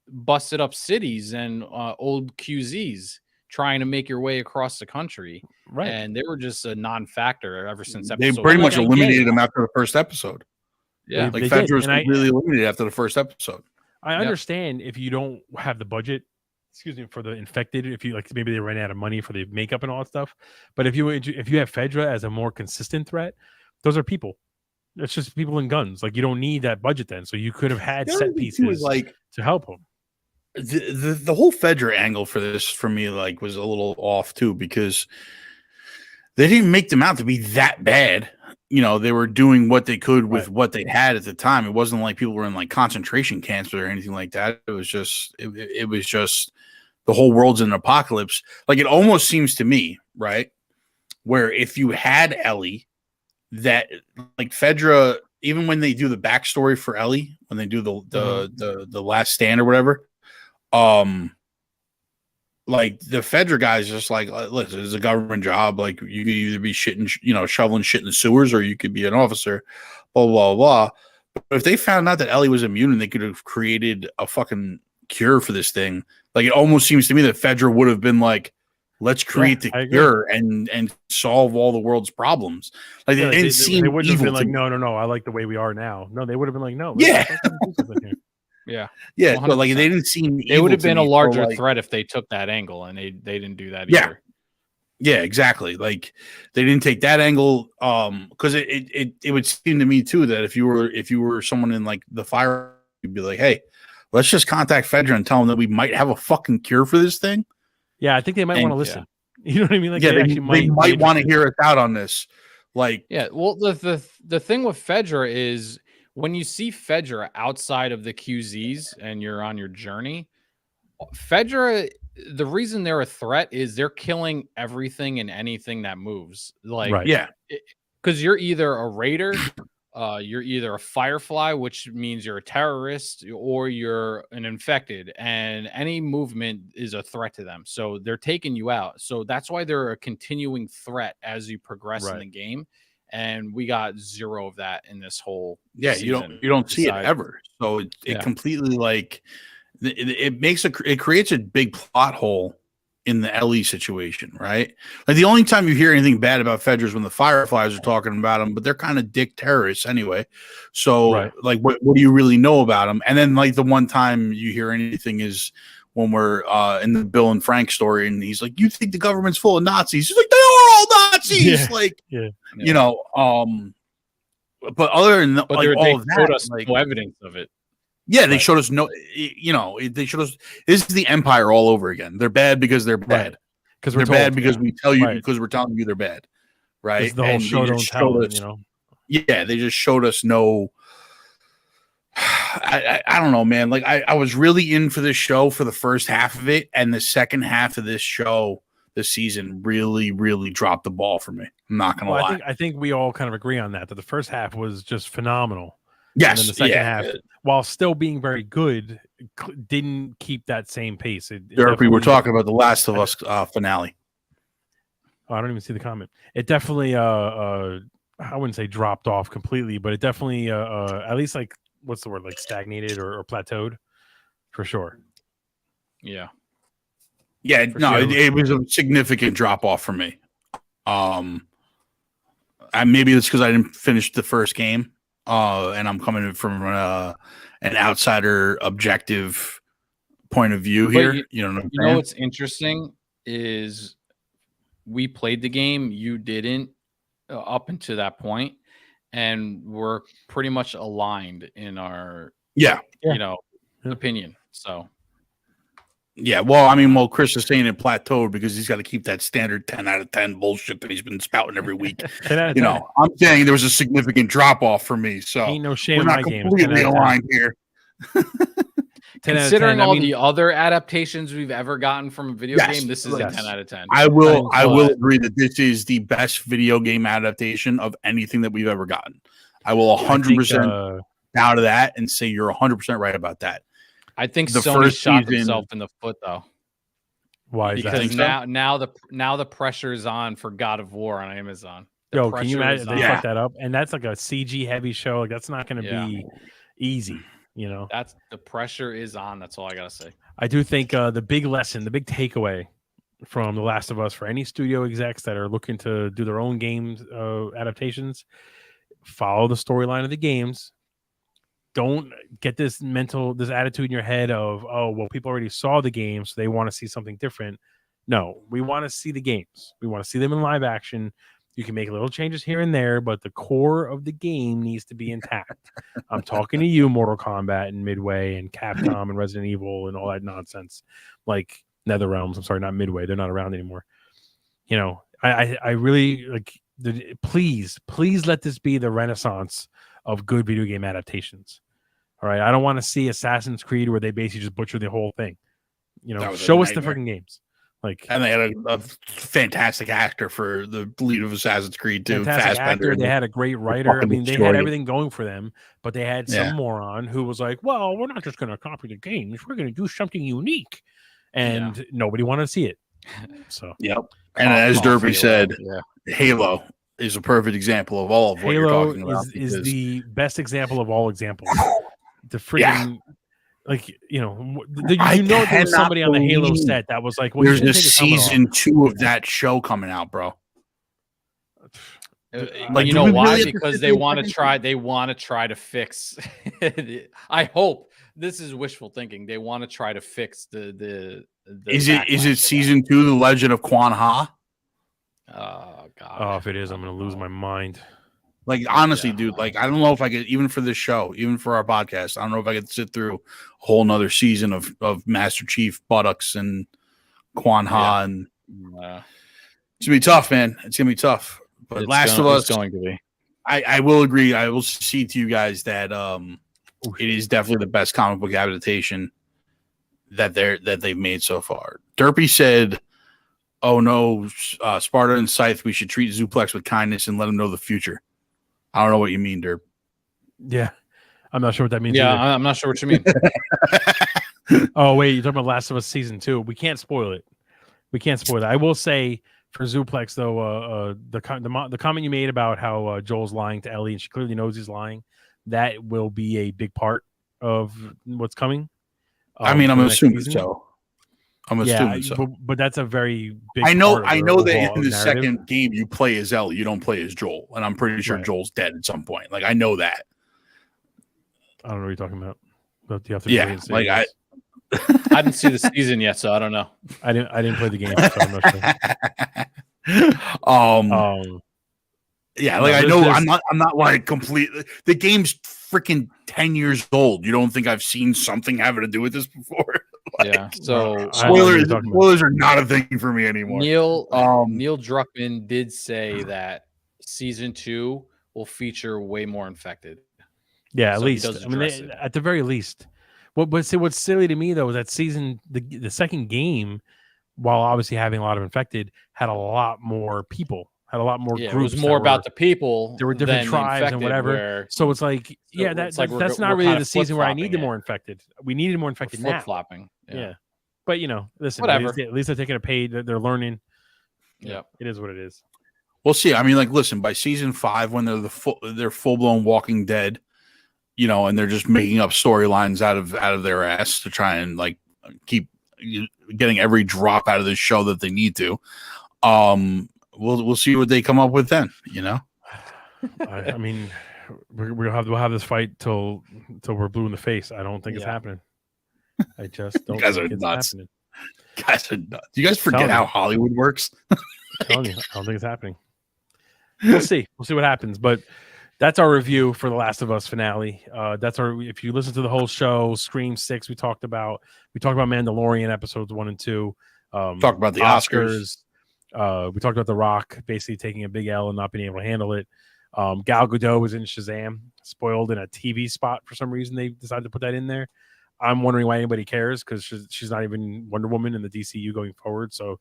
busted up cities and old QZs trying to make your way across the country. Right. And they were just a non-factor ever since they pretty much eliminated them after the first episode. Yeah, like Fedra was completely eliminated after the first episode. I understand if you don't have the budget, for the infected, if you like, maybe they ran out of money for the makeup and all that stuff. But if you have Fedra as a more consistent threat, those are people. It's just people and guns. Like, you don't need that budget then. So you could have had set pieces like to help them. The whole Fedra angle for this, for me, like, was a little off too, because they didn't make them out to be that bad. You know, they were doing what they could with what they had at the time. It wasn't like people were in like concentration camps or anything like that. It was just, it was just the whole world's in an apocalypse. Like, it almost seems to me, right, where if you had Ellie, that like Fedra, even when they do the backstory for Ellie, when they do the last stand or whatever, like the Fedra guys just like, listen, it's a government job. Like, you could either be shoveling shit in the sewers, or you could be an officer, blah, blah, blah. But if they found out that Ellie was immune and they could have created a fucking cure for this thing, like, it almost seems to me that Fedra would have been like, let's create the cure and solve all the world's problems. Like, they didn't seem they wouldn't have evil been like, no, I like the way we are now. No, they would have been like, no. Yeah. Yeah. But like, they didn't seem they would have been a larger threat if they took that angle, and they didn't do that either. Yeah, exactly. Like, they didn't take that angle, because it would seem to me too that if you were someone in like the fire, you'd be like, hey, let's just contact Fedra and tell them that we might have a fucking cure for this thing. Yeah, I think they might want to listen. You know what I mean? Like, they might want to hear us out on this. Like, yeah. Well, the thing with Fedra is, when you see Fedra outside of the QZs and you're on your journey, Fedra, the reason they're a threat is they're killing everything and anything that moves. Like, because you're either a raider, you're either a firefly, which means you're a terrorist, or you're an infected, and any movement is a threat to them. So they're taking you out. So that's why they're a continuing threat as you progress in the game. And we got zero of that in this whole season. You don't see it ever. So it completely, like, it creates a big plot hole in the Ellie situation, right? Like, the only time you hear anything bad about Fedra is when the Fireflies are talking about them, but they're kind of dick terrorists anyway. So like, what do you really know about them? And then, like, the one time you hear anything is when we're in the Bill and Frank story, and he's like, you think the government's full of Nazis? He's like, they are all Nazis. You know, but other than all of that, showed us no evidence of it. Yeah, they showed us they showed us this is the Empire all over again. They're bad because they're bad. Because they're bad because we tell you, because we're telling you they're bad. Right. The whole show don't tell us, Yeah, they just showed us no. I don't know, man. Like, I was really in for this show for the first half of it, and the second half of this show, this season, really, really dropped the ball for me. I'm not gonna lie. I think we all kind of agree on that the first half was just phenomenal. Yes, and then the second half, while still being very good, didn't keep that same pace. We were talking about the Last of Us finale. Oh, I don't even see the comment. It definitely, I wouldn't say dropped off completely, but it definitely, at least, like, what's the word, like, stagnated or plateaued, for sure. Yeah. Yeah, it was a significant drop off for me. Maybe it's because I didn't finish the first game, and I'm coming from an outsider objective point of view here. You know what's interesting is we played the game, you didn't, up until that point, and we're pretty much aligned in our opinion. So. Yeah, well, I mean, Chris is saying it plateaued because he's got to keep that standard 10 out of 10 bullshit that he's been spouting every week. I'm saying there was a significant drop off for me. So ain't no shame we're not completely aligned here. Considering all the other adaptations we've ever gotten from a video game, this is a 10 out of 10. I will agree that this is the best video game adaptation of anything that we've ever gotten. I will 100% out of that and say you're 100% right about that. I think Sony shot himself in the foot, though. Why? Because now the pressure is on for God of War on Amazon. Can you imagine they fucked that up? And that's like a CG heavy show. Like, that's not going to be easy. That's the pressure is on. That's all I gotta say. I do think the big lesson, the big takeaway from The Last of Us for any studio execs that are looking to do their own games adaptations, follow the storyline of the games. don't get this attitude in your head of, oh, well, people already saw the game, so they want to see something different. No, we want to see the games. We want to see them in live action. You can make little changes here and there, but the core of the game needs to be intact. I'm talking to you, Mortal Kombat and Midway and Capcom and Resident Evil and all that nonsense. Like NetherRealms, I'm sorry, not Midway. They're not around anymore. You know, I really like, please let this be the renaissance of good video game adaptations. All right. I don't want to see Assassin's Creed where they basically just butcher the whole thing. You know, show us the freaking games. Like, and they had a fantastic actor for the lead of Assassin's Creed too. Fantastic actor. They had a great writer. I mean, they had everything going for them, but they had some moron who was like, "Well, we're not just going to copy the games. We're going to do something unique," and nobody wanted to see it. So, And as Derby said, Halo is a perfect example of all of what you're talking about. Is the best example of all examples. The freaking. Like, you know, there was somebody on the Halo set that was like, well, there's a season 2 of that show coming out, bro. Like, you know why? Because they want to try to fix. I hope this is wishful thinking. They want to try to fix the Is it season 2, The Legend of Quan Ha? Oh god. Oh, if it is, I'm gonna lose my mind. Like, honestly, dude, like, I don't know if I could, even for this show, even for our podcast, I don't know if I could sit through a whole nother season of Master Chief, Buttocks, and Quan Ha. And it's going to be tough, man. It's going to be tough. But Last of Us, going to be. I will agree. I will see to you guys that it is definitely the best comic book adaptation that they've made so far. Derpy said, oh, no, Sparta and Scythe, we should treat Zuplex with kindness and let him know the future. I don't know what you mean, Derp. Yeah, I'm not sure what that means. Yeah, either. I'm not sure what you mean. Oh, wait, you're talking about Last of Us season 2. We can't spoil it. We can't spoil it. I will say for Zuplex though, the comment you made about how Joel's lying to Ellie and she clearly knows he's lying, that will be a big part of what's coming. I mean, I'm assuming so. I'm assuming so. But that's a very big. I know that in the second game you play as Ellie, you don't play as Joel, and I'm pretty sure Joel's dead at some point. Like, I know that. I don't know what you're talking about. But you have to like I didn't see the season yet, so I don't know. I didn't play the game, so I'm not sure. Yeah, like, I know I'm not like completely. The game's freaking 10 years old. You don't think I've seen something having to do with this before? Like, yeah. So spoilers are not a thing for me anymore. Neil Druckmann did say that season 2 will feature way more infected. Yeah, at least. I mean, at the very least. What's silly to me though is that the second game, while obviously having a lot of infected, had a lot more people. Had a lot more groups. It was more about the people. There were different tribes and whatever. So it's like, that's not really the season where I need the more infected. We needed more infected now. Flip-flopping. Yeah. But, listen, whatever. At least they're taking a paid. They're learning. Yeah. It is what it is. We'll see. I mean, like, listen, by season 5, when they're full-blown Walking Dead, and they're just making up storylines out of their ass to try and, like, keep getting every drop out of this show that they need to. We'll see what they come up with then. I mean, we'll have this fight till we're blue in the face. I don't think it's happening. I just don't. You guys think are it's nuts. Happening. You guys are nuts. You guys forget how Hollywood works. I'm telling you, I don't think it's happening. We'll see. We'll see what happens. But that's our review for the Last of Us finale. If you listen to the whole show, Scream 6, we talked about Mandalorian episodes 1 and 2. Talk about the Oscars. We talked about The Rock basically taking a big L and not being able to handle it. Gal Gadot was in Shazam, spoiled in a TV spot for some reason. They decided to put that in there. I'm wondering why anybody cares, because she's not even Wonder Woman in the DCU going forward. So,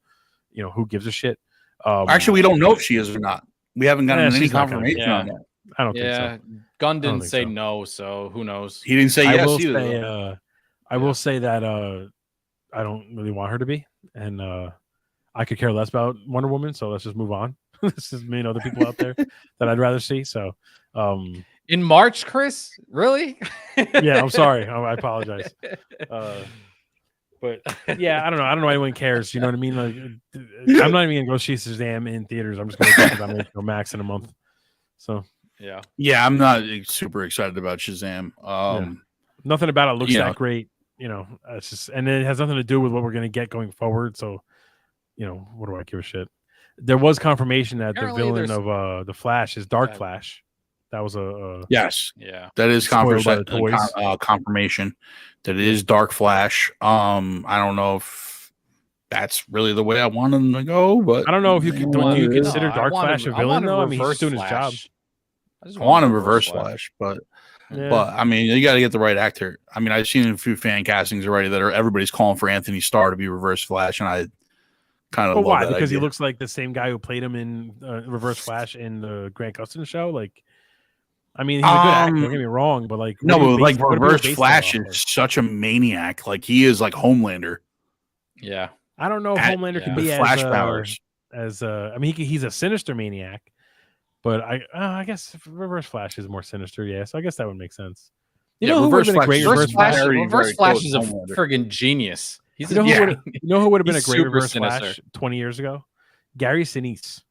who gives a shit? Actually, we don't know if she is or not. We haven't gotten any confirmation on that. I don't think so. Yeah, Gunn didn't say no, so who knows? He didn't say yes either. I will say that I don't really want her to be, and I could care less about Wonder Woman, so let's just move on. This is me and other people out there that I'd rather see. So, in March, Chris, really? Yeah, I'm sorry. I apologize. But yeah, I don't know. I don't know why anyone cares. You know what I mean? Like, I'm not even gonna go see Shazam in theaters. I'm just gonna go on HBO Max in a month. So Yeah, I'm not super excited about Shazam. Nothing about it looks that great. It's just, and it has nothing to do with what we're going to get going forward. So, what do I give a shit? There was confirmation that Apparently the villain of the Flash is Dark Flash. That was yes, yeah, that is confirmation that it is Dark Flash. I don't know if that's really the way I want him to go, but I don't know if you can. Do you consider Dark Flash a villain though? I mean, he's doing his job. I want him reverse Flash, but I mean, you got to get the right actor. I mean, I've seen a few fan castings already that everybody's calling for Anthony Starr to be reverse Flash, and I kind of love why? that Because idea. he looks like the same guy who played him in Reverse Flash in the Grant Gustin show. Like, I mean, he's a good actor. Don't get me wrong, but like, Reverse Flash is such a maniac. Like, he is like Homelander. Yeah, I don't know if Homelander can be Flash powers. I mean, he's a sinister maniac, but I guess Reverse Flash is more sinister. Yeah, so I guess that would make sense. You know who would have been a great Reverse Flash? Reverse Flash is a friggin' genius. You know who would have been a great Reverse Flash 20 years ago? Gary Sinise.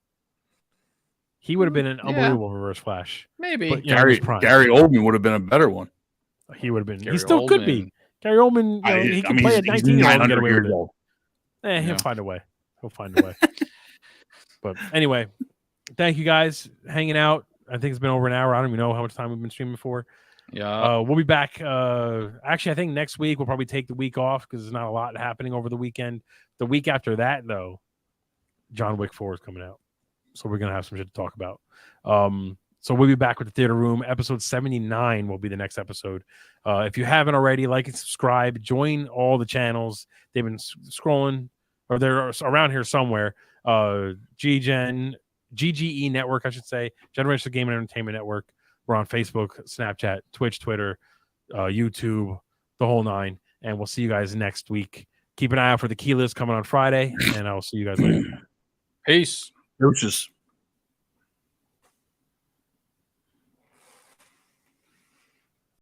He would have been an unbelievable Reverse Flash. Maybe. But Gary Oldman would have been a better one. He would have been. He still could be. Gary Oldman, he could play a 19-year-old and get away with it. He'll find a way. But anyway, thank you guys hanging out. I think it's been over an hour. I don't even know how much time we've been streaming for. Yeah. We'll be back. Actually, I think next week we'll probably take the week off because there's not a lot happening over the weekend. The week after that, though, John Wick 4 is coming out. So we're going to have some shit to talk about. So we'll be back with the Theater Room. Episode 79 will be the next episode. If you haven't already, like and subscribe. Join all the channels. They've been scrolling, or they're around here somewhere. GGENetwork, I should say. Generational Game and Entertainment Network. We're on Facebook, Snapchat, Twitch, Twitter, YouTube, the whole nine. And we'll see you guys next week. Keep an eye out for the key list coming on Friday, and I'll see you guys later. Peace. Deuces.